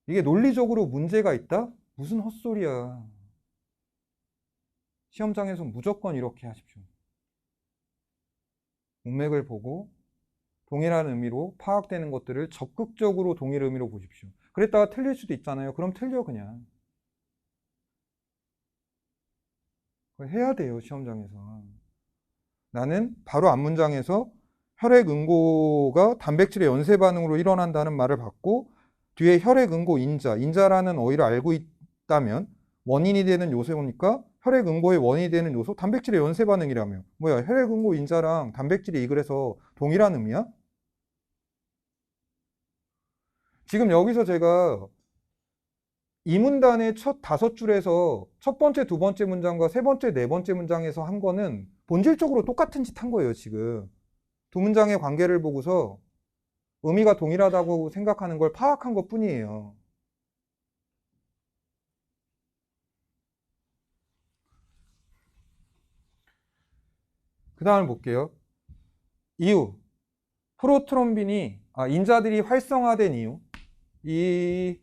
이게 논리적으로 문제가 있다? 무슨 헛소리야. 시험장에서 무조건 이렇게 하십시오. 문맥을 보고 동일한 의미로 파악되는 것들을 적극적으로 동일 의미로 보십시오. 그랬다가 틀릴 수도 있잖아요. 그럼 틀려 그냥. 그걸 해야 돼요, 시험장에서. 나는 바로 앞문장에서 혈액응고가 단백질의 연쇄 반응으로 일어난다는 말을 받고 뒤에 혈액응고 인자라는 어휘를 알고 있다면 원인이 되는 요소니까 혈액응고의 원인이 되는 요소 단백질의 연쇄 반응이라며. 뭐야, 혈액응고 인자랑 단백질이 그래서 동일한 의미야? 지금 여기서 제가 이 문단의 첫 5줄에서 첫 번째, 두 번째 문장과 세 번째, 네 번째 문장에서 한 거는 본질적으로 똑같은 짓 한 거예요, 지금. 두 문장의 관계를 보고서 의미가 동일하다고 생각하는 걸 파악한 것 뿐이에요. 그 다음을 볼게요. 이유. 프로트롬빈이, 인자들이 활성화된 이유. 이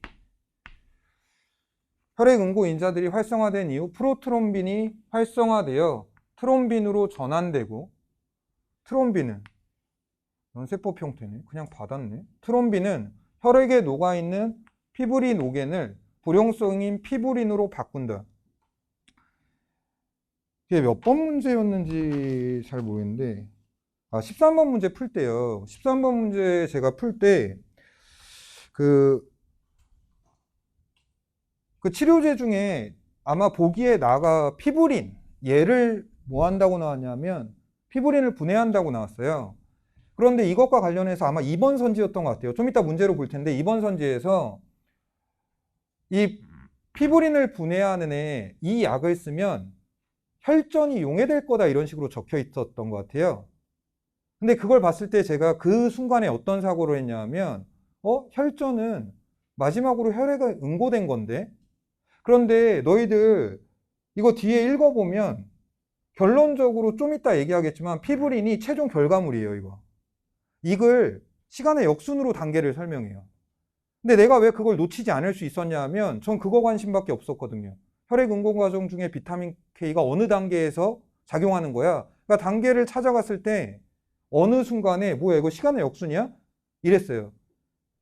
혈액응고 인자들이 활성화된 이후 프로트롬빈이 활성화되어 트롬빈으로 전환되고, 트롬빈은 연세법 형태네. 그냥 받았네. 트롬빈은 혈액에 녹아있는 피브리노겐을 불용성인 피브린으로 바꾼다. 이게 몇 번 문제였는지 잘 모르겠는데 13번 문제 풀 때요. 13번 문제 제가 풀 때 그 치료제 중에 아마 보기에 피브린 얘를 뭐 한다고 나왔냐면 피브린을 분해한다고 나왔어요. 그런데 이것과 관련해서 아마 2번 선지였던 것 같아요. 좀 이따 문제로 볼 텐데 2번 선지에서 이 피브린을 분해하는 이 약을 쓰면 혈전이 용해될 거다 이런 식으로 적혀 있었던 것 같아요. 근데 그걸 봤을 때 제가 그 순간에 어떤 사고를 했냐면 혈전은 마지막으로 혈액에 응고된 건데, 그런데 너희들 이거 뒤에 읽어보면 결론적으로 좀 이따 얘기하겠지만 피브린이 최종 결과물이에요. 이걸 시간의 역순으로 단계를 설명해요. 근데 내가 왜 그걸 놓치지 않을 수 있었냐 하면 전 그거 관심밖에 없었거든요. 혈액 응고 과정 중에 비타민 K가 어느 단계에서 작용하는 거야. 그러니까 단계를 찾아갔을 때 어느 순간에 뭐야 이거 시간의 역순이야? 이랬어요.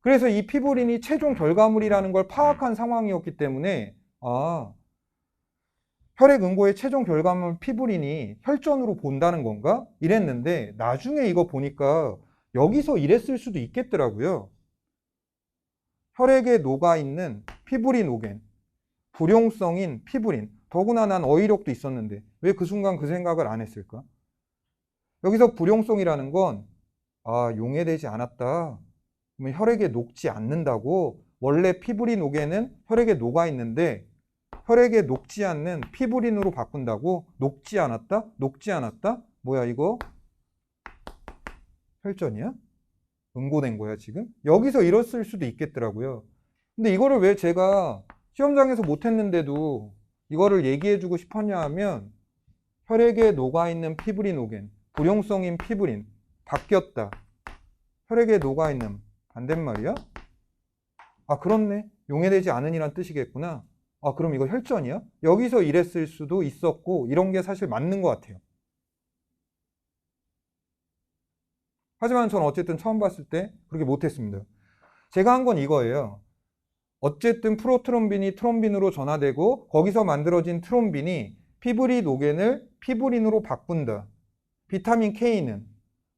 그래서 이 피브린이 최종 결과물이라는 걸 파악한 상황이었기 때문에 혈액 응고의 최종 결과물 피브린이 혈전으로 본다는 건가? 이랬는데 나중에 이거 보니까 여기서 이랬을 수도 있겠더라고요. 혈액에 녹아있는 피브리노겐, 불용성인 피브린. 더구나 난 어휘력도 있었는데 왜 그 순간 그 생각을 안 했을까? 여기서 불용성이라는 건 용해되지 않았다. 그러면 혈액에 녹지 않는다고. 원래 피브리노겐은 혈액에 녹아있는데 혈액에 녹지 않는 피브린으로 바꾼다고. 녹지 않았다? 녹지 않았다? 뭐야 이거? 혈전이야? 응고된 거야 지금? 여기서 이랬을 수도 있겠더라고요. 근데 이거를 왜 제가 시험장에서 못했는데도 이거를 얘기해주고 싶었냐 하면 혈액에 녹아있는 피브리노겐, 불용성인 피브린, 바뀌었다. 혈액에 녹아있는, 반대말이야? 그렇네. 용해되지 않으니란 뜻이겠구나. 그럼 이거 혈전이야? 여기서 이랬을 수도 있었고 이런 게 사실 맞는 것 같아요. 하지만 저는 어쨌든 처음 봤을 때 그렇게 못했습니다. 제가 한 건 이거예요. 어쨌든 프로트롬빈이 트롬빈으로 전화되고 거기서 만들어진 트롬빈이 피브리노겐을 피브린으로 바꾼다. 비타민 K는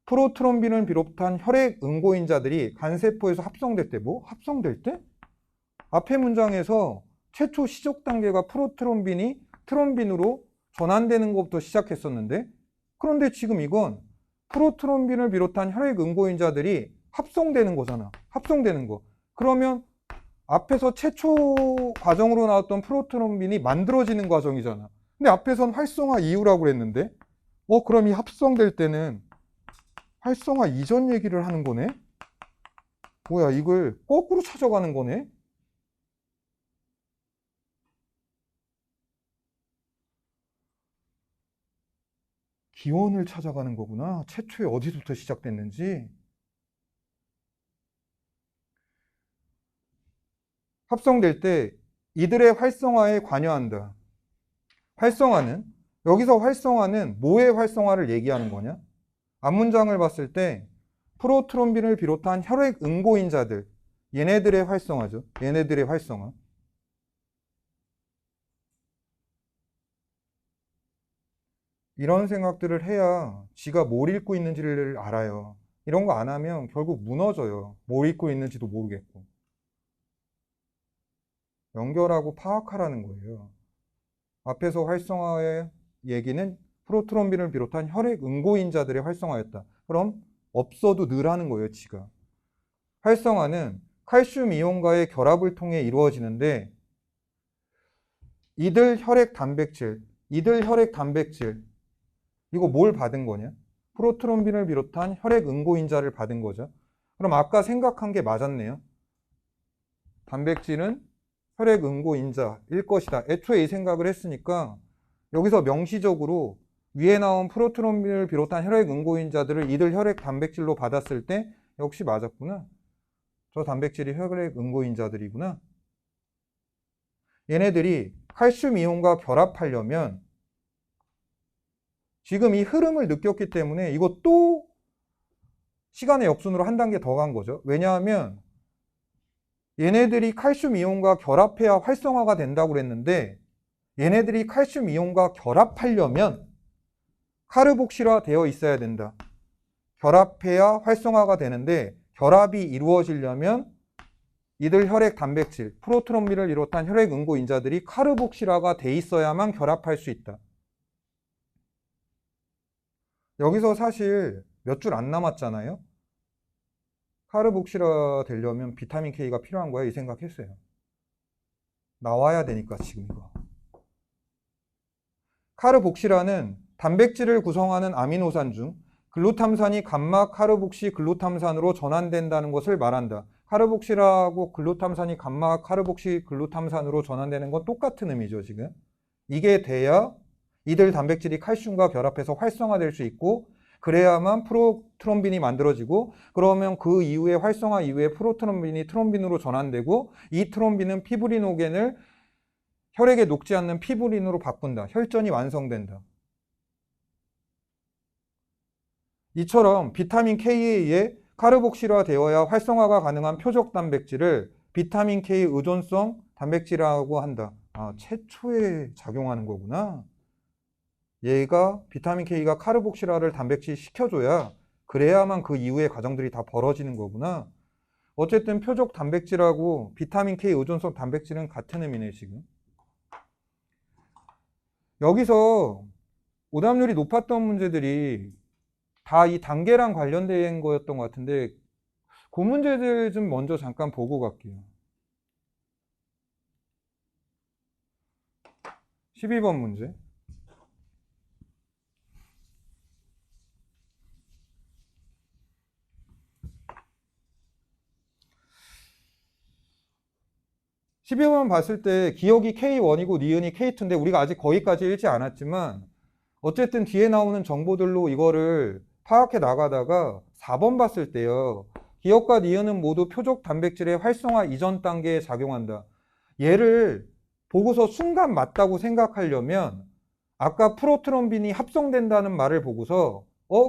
프로트롬빈을 비롯한 혈액 응고인자들이 간세포에서 합성될 때 합성될 때? 앞에 문장에서 최초 시적 단계가 프로트롬빈이 트롬빈으로 전환되는 것부터 시작했었는데, 그런데 지금 이건 프로트롬빈을 비롯한 혈액 응고인자들이 합성되는 거잖아. 합성되는 거. 그러면 앞에서 최초 과정으로 나왔던 프로트롬빈이 만들어지는 과정이잖아. 근데 앞에선 활성화 이후라고 그랬는데 그럼 이 합성될 때는 활성화 이전 얘기를 하는 거네? 뭐야 이걸 거꾸로 찾아가는 거네? 기원을 찾아가는 거구나. 최초에 어디서부터 시작됐는지. 합성될 때 이들의 활성화에 관여한다. 활성화는 여기서 활성화는 뭐의 활성화를 얘기하는 거냐? 앞문장을 봤을 때 프로트롬빈을 비롯한 혈액 응고인자들, 얘네들의 활성화죠. 얘네들의 활성화. 이런 생각들을 해야 지가 뭘 읽고 있는지를 알아요. 이런 거 안 하면 결국 무너져요. 뭘 읽고 있는지도 모르겠고. 연결하고 파악하라는 거예요. 앞에서 활성화의 얘기는 프로트롬빈을 비롯한 혈액 응고인자들의 활성화였다. 그럼 없어도 늘 하는 거예요, 지가. 활성화는 칼슘 이온과의 결합을 통해 이루어지는데 이들 혈액 단백질 이거 뭘 받은 거냐? 프로트롬빈을 비롯한 혈액 응고인자를 받은 거죠. 그럼 아까 생각한 게 맞았네요. 단백질은 혈액 응고인자일 것이다. 애초에 이 생각을 했으니까 여기서 명시적으로 위에 나온 프로트롬빈을 비롯한 혈액 응고인자들을 이들 혈액 단백질로 받았을 때 역시 맞았구나. 저 단백질이 혈액 응고인자들이구나. 얘네들이 칼슘 이온과 결합하려면 지금 이 흐름을 느꼈기 때문에 이거 또 시간의 역순으로 한 단계 더 간 거죠. 왜냐하면 얘네들이 칼슘 이온과 결합해야 활성화가 된다고 그랬는데 얘네들이 칼슘 이온과 결합하려면 카르복실화 되어 있어야 된다. 결합해야 활성화가 되는데 결합이 이루어지려면 이들 혈액 단백질, 프로트롬빈을 비롯한 혈액 응고인자들이 카르복실화가 돼 있어야만 결합할 수 있다. 여기서 사실 몇 줄 안 남았잖아요. 카르복실화 되려면 비타민 K가 필요한 거야 이 생각했어요. 나와야 되니까 지금 이거. 카르복실화는 단백질을 구성하는 아미노산 중 글루탐산이 감마 카르복시 글루탐산으로 전환된다는 것을 말한다. 카르복실하고 글루탐산이 감마 카르복시 글루탐산으로 전환되는 건 똑같은 의미죠, 지금. 이게 돼야 이들 단백질이 칼슘과 결합해서 활성화될 수 있고 그래야만 프로트롬빈이 만들어지고 그러면 그 이후에 활성화 이후에 프로트롬빈이 트롬빈으로 전환되고 이 트롬빈은 피브리노겐을 혈액에 녹지 않는 피브린으로 바꾼다. 혈전이 완성된다. 이처럼 비타민 K에 의해 카르복실화되어야 활성화가 가능한 표적 단백질을 비타민 K 의존성 단백질이라고 한다. 아, 최초에 작용하는 거구나. 얘가 비타민 K가 카르복실화를 단백질 시켜줘야 그래야만 그 이후의 과정들이 다 벌어지는 거구나. 어쨌든 표적 단백질하고 비타민 K 의존성 단백질은 같은 의미네 지금. 여기서 오답률이 높았던 문제들이 다 이 단계랑 관련된 거였던 것 같은데 그 문제들 좀 먼저 잠깐 보고 갈게요. 12번 문제. (12번) 봤을 때 기억이 K1이고 니은이 K2인데 우리가 아직 거기까지 읽지 않았지만 어쨌든 뒤에 나오는 정보들로 이거를 파악해 나가다가 4번 봤을 때요. 기억과 니은은 모두 표적 단백질의 활성화 이전 단계에 작용한다. 얘를 보고서 순간 맞다고 생각하려면 아까 프로트롬빈이 합성된다는 말을 보고서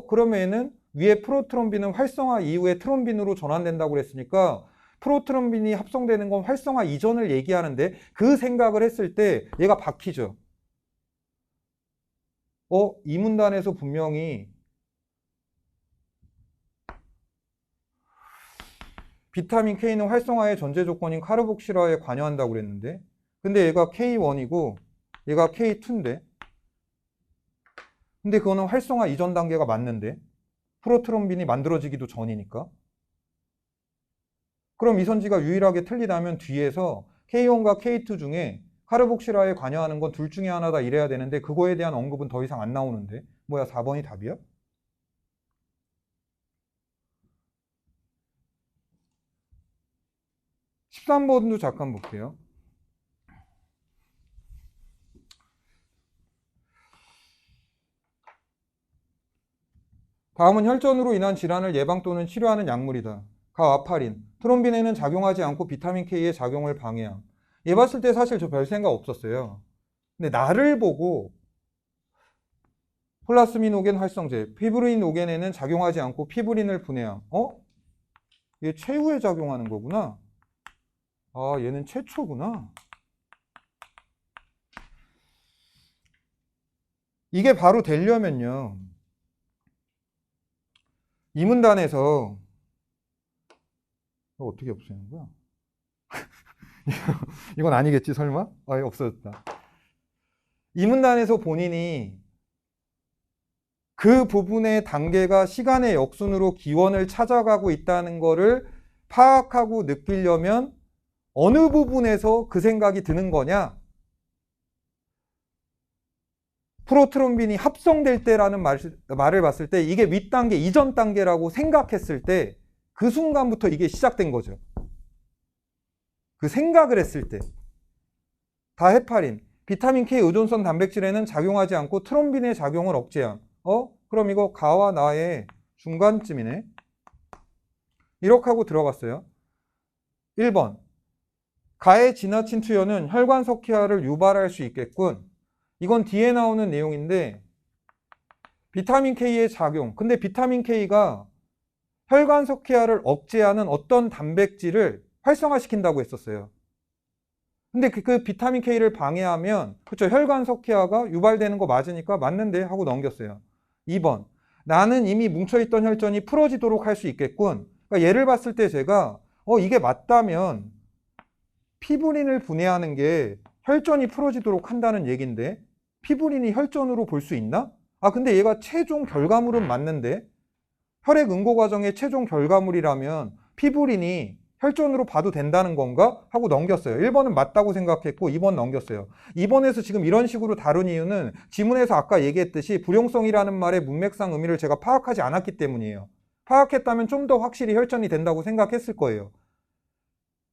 그러면 얘는 위에 프로트롬빈은 활성화 이후에 트롬빈으로 전환된다고 그랬으니까 프로트롬빈이 합성되는 건 활성화 이전을 얘기하는데 그 생각을 했을 때 얘가 박히죠. 이 문단에서 분명히 비타민 K는 활성화의 전제 조건인 카르복실화에 관여한다고 그랬는데 근데 얘가 K1이고 얘가 K2인데 근데 그거는 활성화 이전 단계가 맞는데 프로트롬빈이 만들어지기도 전이니까 그럼 이선지가 유일하게 틀리다면 뒤에서 K1과 K2 중에 카르복실화에 관여하는 건 둘 중에 하나다 이래야 되는데 그거에 대한 언급은 더 이상 안 나오는데 뭐야 4번이 답이야? 13번도 잠깐 볼게요. 다음은 혈전으로 인한 질환을 예방 또는 치료하는 약물이다. 가와파린, 트롬빈에는 작용하지 않고 비타민 K의 작용을 방해함. 얘 봤을 때 사실 저 별 생각 없었어요. 근데 나를 보고 폴라스민 5겐 활성제, 피브린 5겐에는 작용하지 않고 피브린을 분해함. 얘 최후에 작용하는 거구나. 아, 얘는 최초구나. 이게 바로 되려면요. 이 문단에서 어떻게 없애는 거야? 이건 아니겠지, 설마? 아, 없어졌다. 이 문단에서 본인이 그 부분의 단계가 시간의 역순으로 기원을 찾아가고 있다는 거를 파악하고 느끼려면 어느 부분에서 그 생각이 드는 거냐? 프로트롬빈이 합성될 때라는 말을 봤을 때 이게 윗단계, 이전 단계라고 생각했을 때 그 순간부터 이게 시작된 거죠. 그 생각을 했을 때. 다헤파린, 비타민 K 의존성 단백질에는 작용하지 않고 트롬빈의 작용을 억제함. 그럼 이거 가와 나의 중간쯤이네. 이렇게 하고 들어갔어요. 1번. 가의 지나친 투여는 혈관 석회화를 유발할 수 있겠군. 이건 뒤에 나오는 내용인데 비타민 K의 작용. 근데 비타민 K가 혈관 석회화를 억제하는 어떤 단백질을 활성화시킨다고 했었어요. 근데 그 비타민 K를 방해하면 그렇죠. 혈관 석회화가 유발되는 거 맞으니까 맞는데 하고 넘겼어요. 2번. 나는 이미 뭉쳐있던 혈전이 풀어지도록 할 수 있겠군. 그러니까 얘를 봤을 때 제가 이게 맞다면 피브린을 분해하는 게 혈전이 풀어지도록 한다는 얘기인데 피브린이 혈전으로 볼 수 있나? 근데 얘가 최종 결과물은 맞는데 혈액 응고 과정의 최종 결과물이라면 피브린이 혈전으로 봐도 된다는 건가? 하고 넘겼어요. 1번은 맞다고 생각했고 2번 넘겼어요. 2번에서 지금 이런 식으로 다룬 이유는 지문에서 아까 얘기했듯이 불용성이라는 말의 문맥상 의미를 제가 파악하지 않았기 때문이에요. 파악했다면 좀 더 확실히 혈전이 된다고 생각했을 거예요.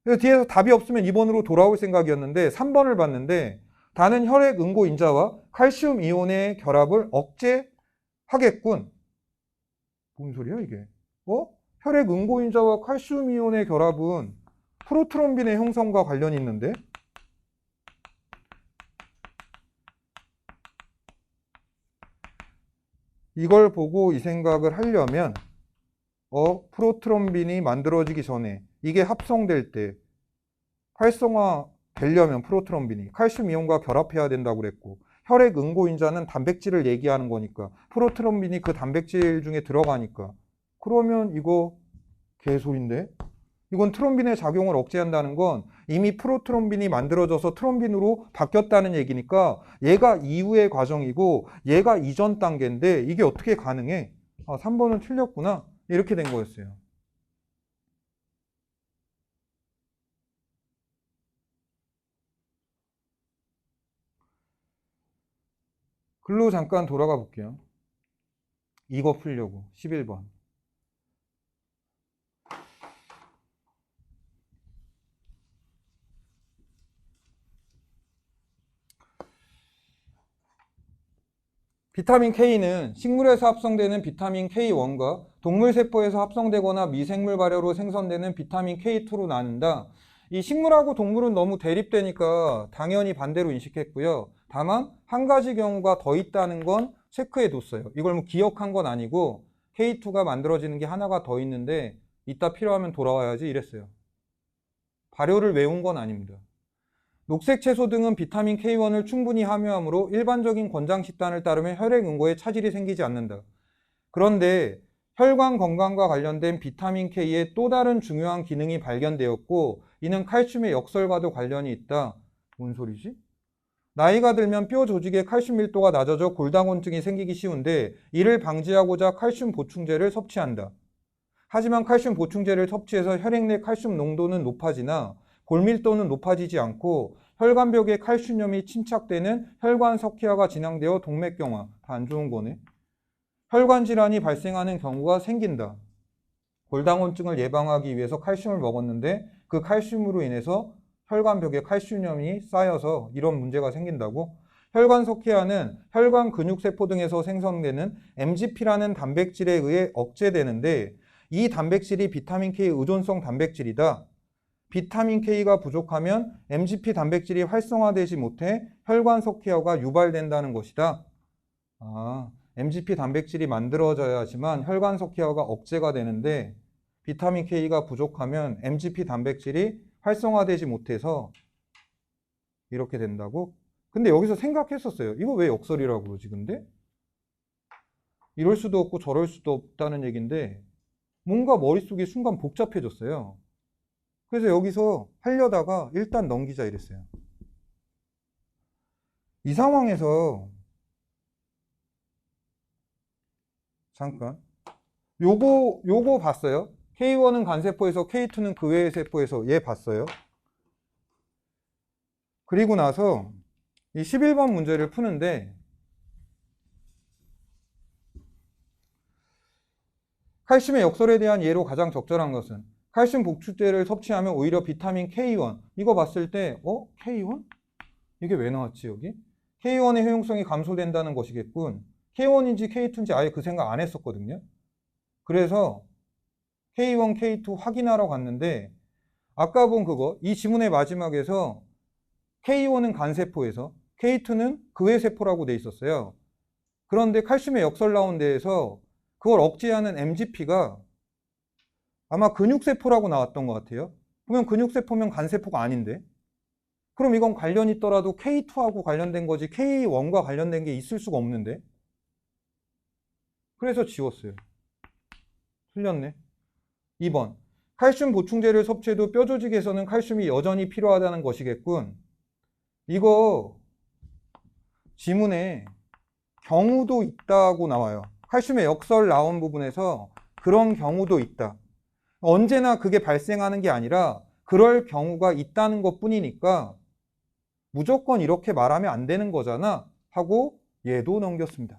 그래서 뒤에서 답이 없으면 2번으로 돌아올 생각이었는데 3번을 봤는데 다는 혈액 응고 인자와 칼슘 이온의 결합을 억제하겠군. 뭔 소리야 이게? 혈액 응고 인자와 칼슘 이온의 결합은 프로트롬빈의 형성과 관련이 있는데 이걸 보고 이 생각을 하려면 프로트롬빈이 만들어지기 전에 이게 합성될 때 활성화 되려면 프로트롬빈이 칼슘 이온과 결합해야 된다고 그랬고 혈액 응고 인자는 단백질을 얘기하는 거니까 프로트롬빈이 그 단백질 중에 들어가니까 그러면 이거 개소인데? 이건 트롬빈의 작용을 억제한다는 건 이미 프로트롬빈이 만들어져서 트롬빈으로 바뀌었다는 얘기니까 얘가 이후의 과정이고 얘가 이전 단계인데 이게 어떻게 가능해? 3번은 틀렸구나. 이렇게 된 거였어요. 글로 잠깐 돌아가 볼게요. 이거 풀려고 11번. 비타민 K는 식물에서 합성되는 비타민 K1과 동물 세포에서 합성되거나 미생물 발효로 생성되는 비타민 K2로 나눈다. 이 식물하고 동물은 너무 대립되니까 당연히 반대로 인식했고요. 다만 한 가지 경우가 더 있다는 건 체크해 뒀어요. 이걸 뭐 기억한 건 아니고 K2가 만들어지는 게 하나가 더 있는데 이따 필요하면 돌아와야지 이랬어요. 발효를 외운 건 아닙니다. 녹색 채소 등은 비타민 K1을 충분히 함유하므로 일반적인 권장 식단을 따르면 혈액 응고에 차질이 생기지 않는다. 그런데 혈관 건강과 관련된 비타민 K의 또 다른 중요한 기능이 발견되었고 이는 칼슘의 역설과도 관련이 있다. 뭔 소리지? 나이가 들면 뼈 조직의 칼슘 밀도가 낮아져 골다공증이 생기기 쉬운데 이를 방지하고자 칼슘 보충제를 섭취한다. 하지만 칼슘 보충제를 섭취해서 혈액 내 칼슘 농도는 높아지나 골밀도는 높아지지 않고 혈관벽에 칼슘염이 침착되는 혈관 석회화가 진행되어 동맥경화, 다 안 좋은 거네. 혈관 질환이 발생하는 경우가 생긴다. 골다공증을 예방하기 위해서 칼슘을 먹었는데 그 칼슘으로 인해서 혈관벽에 칼슘염이 쌓여서 이런 문제가 생긴다고? 혈관 석회화는 혈관 근육세포 등에서 생성되는 MGP라는 단백질에 의해 억제되는데 이 단백질이 비타민 K 의존성 단백질이다. 비타민 K가 부족하면 MGP 단백질이 활성화되지 못해 혈관 석회화가 유발된다는 것이다. MGP 단백질이 만들어져야지만 혈관 석회화가 억제가 되는데 비타민 K가 부족하면 MGP 단백질이 활성화되지 못해서 이렇게 된다고? 근데 여기서 생각했었어요. 이거 왜 역설이라고 그러지 근데? 이럴 수도 없고 저럴 수도 없다는 얘기인데 뭔가 머릿속이 순간 복잡해졌어요. 그래서 여기서 하려다가 일단 넘기자 이랬어요. 이 상황에서 잠깐 요거 봤어요? K1은 간세포에서 K2는 그 외의 세포에서 얘 봤어요? 그리고 나서 이 11번 문제를 푸는데 칼슘의 역설에 대한 예로 가장 적절한 것은 칼슘 복축제를 섭취하면 오히려 비타민 K1 이거 봤을 때 K1? 이게 왜 나왔지 여기? K1의 효용성이 감소된다는 것이겠군. K1인지 K2인지 아예 그 생각 안 했었거든요. 그래서 K1, K2 확인하러 갔는데 아까 본 그거 이 지문의 마지막에서 K1은 간세포에서 K2는 그 외 세포라고 돼 있었어요. 그런데 칼슘의 역설 나온 데에서 그걸 억제하는 MGP가 아마 근육세포라고 나왔던 것 같아요. 그러면 근육세포면 간세포가 아닌데 그럼 이건 관련 있더라도 K2하고 관련된 거지 K1과 관련된 게 있을 수가 없는데 그래서 지웠어요. 틀렸네. 2번 칼슘 보충제를 섭취해도 뼈 조직에서는 칼슘이 여전히 필요하다는 것이겠군. 이거 지문에 경우도 있다고 나와요. 칼슘의 역설 나온 부분에서 그런 경우도 있다. 언제나 그게 발생하는 게 아니라 그럴 경우가 있다는 것 뿐이니까 무조건 이렇게 말하면 안 되는 거잖아 하고 얘도 넘겼습니다.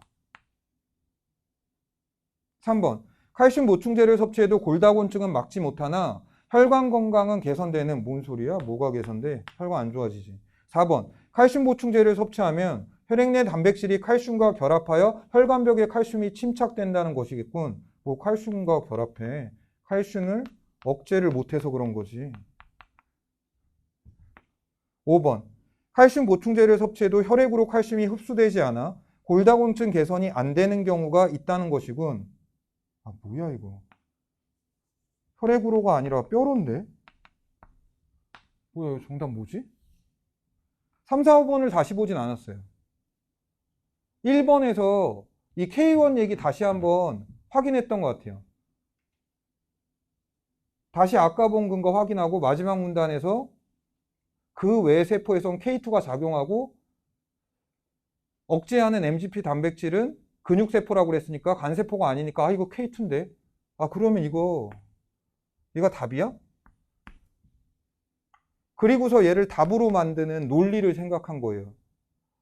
3번 칼슘 보충제를 섭취해도 골다공증은 막지 못하나 혈관 건강은 개선되는 뭔 소리야? 뭐가 개선돼? 혈관 안 좋아지지. 4번 칼슘 보충제를 섭취하면 혈액 내 단백질이 칼슘과 결합하여 혈관벽에 칼슘이 침착된다는 것이겠군. 뭐 칼슘과 결합해. 칼슘을 억제를 못해서 그런 거지. 5번 칼슘 보충제를 섭취해도 혈액으로 칼슘이 흡수되지 않아 골다공증 개선이 안 되는 경우가 있다는 것이군. 아 뭐야 이거. 혈액으로가 아니라 뼈로인데? 뭐야 정답 뭐지? 3, 4, 5번을 다시 보진 않았어요. 1번에서 이 K1 얘기 다시 한번 확인했던 것 같아요. 다시 아까 본 근거 확인하고 마지막 문단에서 그 외 세포에선 K2가 작용하고 억제하는 MGP 단백질은 근육세포라고 그랬으니까 간세포가 아니니까 이거 K2인데 그러면 이거 답이야? 그리고서 얘를 답으로 만드는 논리를 생각한 거예요.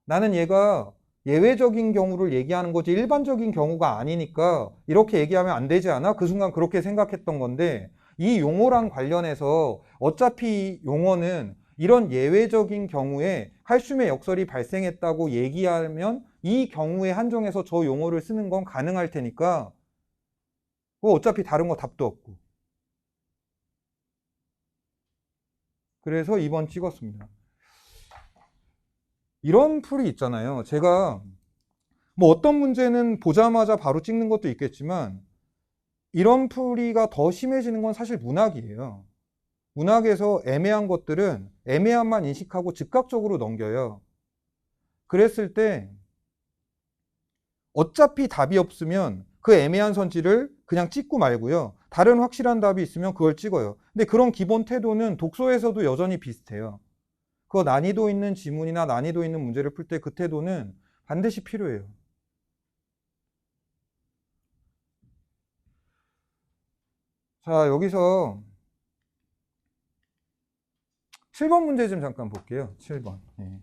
나는 얘가 예외적인 경우를 얘기하는 거지 일반적인 경우가 아니니까 이렇게 얘기하면 안 되지 않아? 그 순간 그렇게 생각했던 건데 이 용어랑 관련해서 어차피 용어는 이런 예외적인 경우에 칼슘의 역설이 발생했다고 얘기하면 이 경우에 한정해서 저 용어를 쓰는 건 가능할 테니까 어차피 다른 거 답도 없고 그래서 2번 찍었습니다. 이런 풀이 있잖아요. 제가 뭐 어떤 문제는 보자마자 바로 찍는 것도 있겠지만 이런 풀이가 더 심해지는 건 사실 문학이에요. 문학에서 애매한 것들은 애매함만 인식하고 즉각적으로 넘겨요. 그랬을 때 어차피 답이 없으면 그 애매한 선지를 그냥 찍고 말고요. 다른 확실한 답이 있으면 그걸 찍어요. 근데 그런 기본 태도는 독서에서도 여전히 비슷해요. 그 난이도 있는 지문이나 난이도 있는 문제를 풀 때 그 태도는 반드시 필요해요. 자, 여기서 7번 문제 좀 잠깐 볼게요. 7번. 예.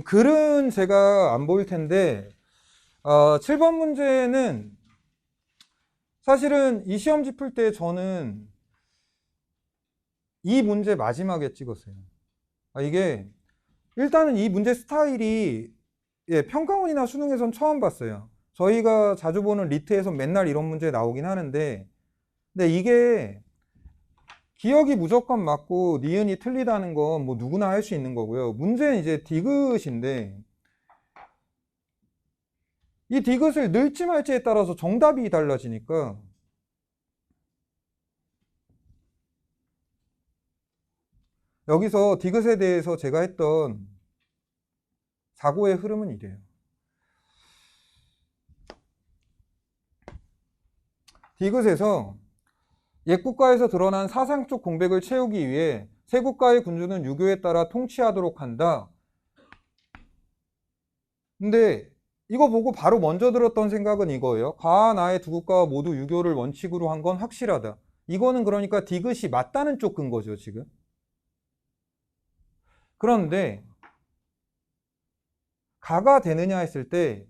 글은 제가 안 보일 텐데 7번 문제는 사실은 이 시험지 풀 때 저는 이 문제 마지막에 찍었어요. 이게 일단은 이 문제 스타일이 평가원이나 수능에선 처음 봤어요. 저희가 자주 보는 리트에서 맨날 이런 문제 나오긴 하는데 근데 이게 기억이 무조건 맞고 니은이 틀리다는 건 뭐 누구나 할 수 있는 거고요. 문제는 이제 디귿인데 이 디귿을 넣을지 말지에 따라서 정답이 달라지니까 여기서 디귿에 대해서 제가 했던 사고의 흐름은 이래요. 디귿에서 옛 국가에서 드러난 사상적 공백을 채우기 위해 새 국가의 군주는 유교에 따라 통치하도록 한다. 근데 이거 보고 바로 먼저 들었던 생각은 이거예요. 가와 나의 두 국가가 모두 유교를 원칙으로 한 건 확실하다. 이거는 그러니까 디귿이 맞다는 쪽 근거죠, 지금. 그런데 가가 되느냐 했을 때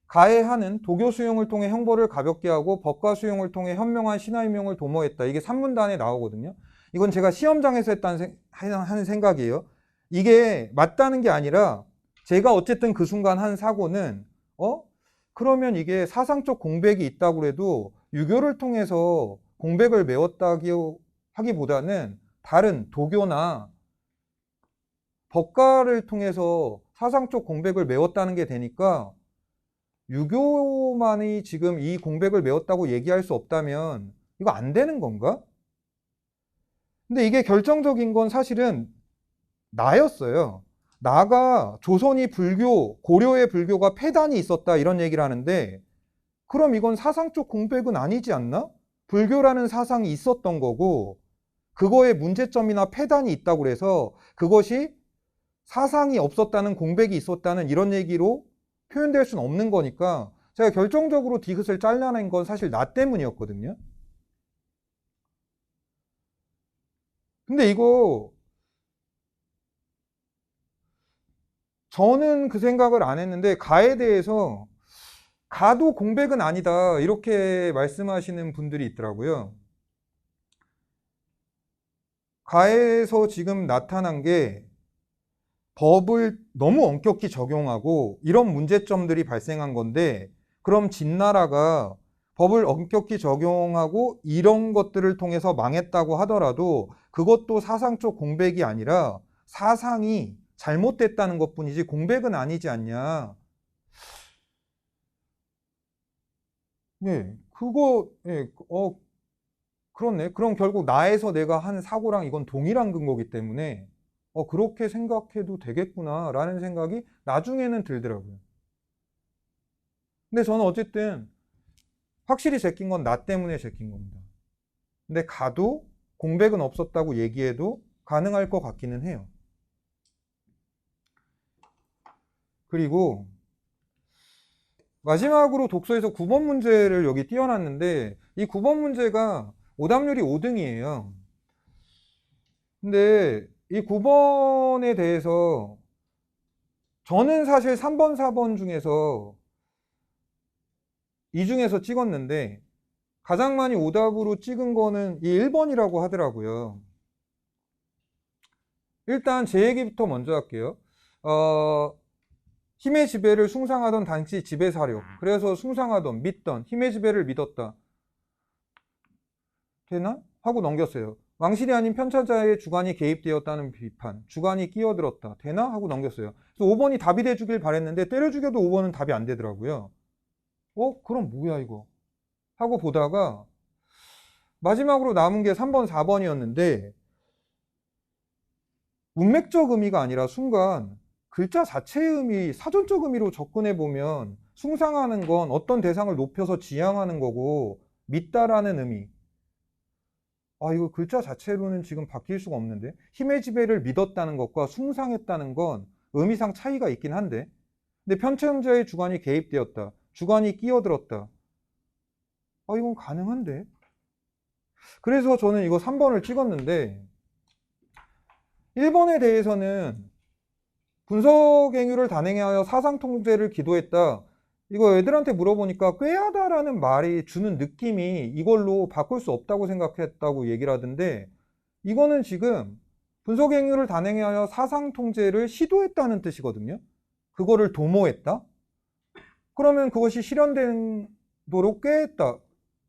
가의 하는 도교 수용을 통해 형벌을 가볍게 하고 법과 수용을 통해 현명한 신하임용을 도모했다. 이게 산문단에 나오거든요. 이건 제가 시험장에서 하는 생각이에요. 이게 맞다는 게 아니라 제가 어쨌든 그 순간 한 사고는 그러면 이게 사상적 공백이 있다고 해도 유교를 통해서 공백을 메웠다기 하기보다는 다른 도교나 법가를 통해서 사상적 공백을 메웠다는 게 되니까 유교만이 지금 이 공백을 메웠다고 얘기할 수 없다면 이거 안 되는 건가? 근데 이게 결정적인 건 사실은 나였어요. 나가 조선이 불교, 고려의 불교가 폐단이 있었다 이런 얘기를 하는데 그럼 이건 사상적 공백은 아니지 않나? 불교라는 사상이 있었던 거고 그거에 문제점이나 폐단이 있다고 그래서 그것이 사상이 없었다는 공백이 있었다는 이런 얘기로 표현될 수는 없는 거니까 제가 결정적으로 디귿을 잘라낸 건 사실 나 때문이었거든요. 근데 이거 저는 그 생각을 안 했는데 가에 대해서 가도 공백은 아니다 이렇게 말씀하시는 분들이 있더라고요. 가에서 지금 나타난 게 법을 너무 엄격히 적용하고 이런 문제점들이 발생한 건데 그럼 진나라가 법을 엄격히 적용하고 이런 것들을 통해서 망했다고 하더라도 그것도 사상적 공백이 아니라 사상이 잘못됐다는 것뿐이지 공백은 아니지 않냐. 네, 그거, 예, 그렇네. 그럼 결국 나에서 내가 한 사고랑 이건 동일한 근거기 때문에 그렇게 생각해도 되겠구나라는 생각이 나중에는 들더라고요. 근데 저는 어쨌든 확실히 제낀 건 나 때문에 제낀 겁니다. 근데 가도 공백은 없었다고 얘기해도 가능할 것 같기는 해요. 그리고 마지막으로 독서에서 9번 문제를 여기 띄워놨는데 이 9번 문제가 오답률이 5등이에요. 근데 이 9번에 대해서 저는 사실 3번, 4번 중에서 이 중에서 찍었는데 가장 많이 오답으로 찍은 거는 이 1번이라고 하더라고요. 일단 제 얘기부터 먼저 할게요. 힘의 지배를 숭상하던 당시 지배 사력. 그래서 숭상하던, 믿던, 힘의 지배를 믿었다. 되나? 하고 넘겼어요. 왕실이 아닌 편차자의 주관이 개입되었다는 비판. 주관이 끼어들었다. 되나? 하고 넘겼어요. 그래서 5번이 답이 돼주길 바랬는데 때려 죽여도 5번은 답이 안 되더라고요. 그럼 뭐야 이거? 하고 보다가 마지막으로 남은 게 3번, 4번이었는데 문맥적 의미가 아니라 순간 글자 자체의 의미, 사전적 의미로 접근해 보면 숭상하는 건 어떤 대상을 높여서 지향하는 거고 믿다라는 의미. 이거 글자 자체로는 지금 바뀔 수가 없는데 힘의 지배를 믿었다는 것과 숭상했다는 건 의미상 차이가 있긴 한데 근데 편찬자의 주관이 개입되었다. 주관이 끼어들었다. 이건 가능한데? 그래서 저는 이거 3번을 찍었는데 1번에 대해서는 분석행위를 단행하여 사상통제를 기도했다. 이거 애들한테 물어보니까 꾀하다라는 말이 주는 느낌이 이걸로 바꿀 수 없다고 생각했다고 얘기를 하던데 이거는 지금 분석행위를 단행하여 사상통제를 시도했다는 뜻이거든요. 그거를 도모했다. 그러면 그것이 실현되도록 꾀했다.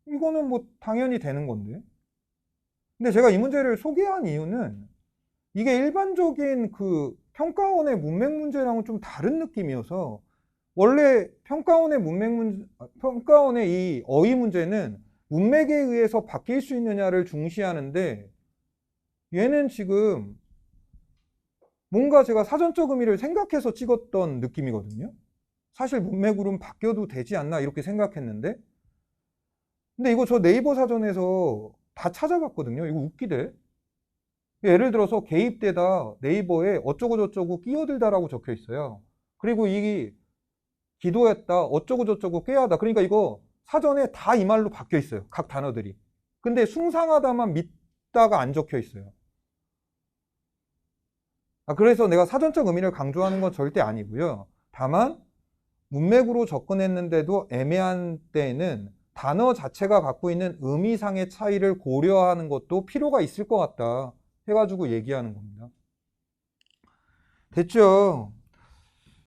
이거는 뭐 당연히 되는 건데. 근데 제가 이 문제를 소개한 이유는 이게 일반적인 그 평가원의 문맥 문제랑은 좀 다른 느낌이어서 원래 평가원의 이 어휘 문제는 문맥에 의해서 바뀔 수 있느냐를 중시하는데 얘는 지금 뭔가 제가 사전적 의미를 생각해서 찍었던 느낌이거든요. 사실 문맥으로는 바뀌어도 되지 않나 이렇게 생각했는데 근데 이거 저 네이버 사전에서 다 찾아봤거든요. 이거 웃기대. 예를 들어서 개입되다 네이버에 어쩌고저쩌고 끼어들다라고 적혀 있어요. 그리고 이 기도했다 어쩌고저쩌고 꾀하다. 그러니까 이거 사전에 다 이 말로 바뀌어 있어요. 각 단어들이. 근데 숭상하다만 믿다가 안 적혀 있어요. 그래서 내가 사전적 의미를 강조하는 건 절대 아니고요. 다만 문맥으로 접근했는데도 애매한 때에는 단어 자체가 갖고 있는 의미상의 차이를 고려하는 것도 필요가 있을 것 같다 해가지고 얘기하는 겁니다. 됐죠?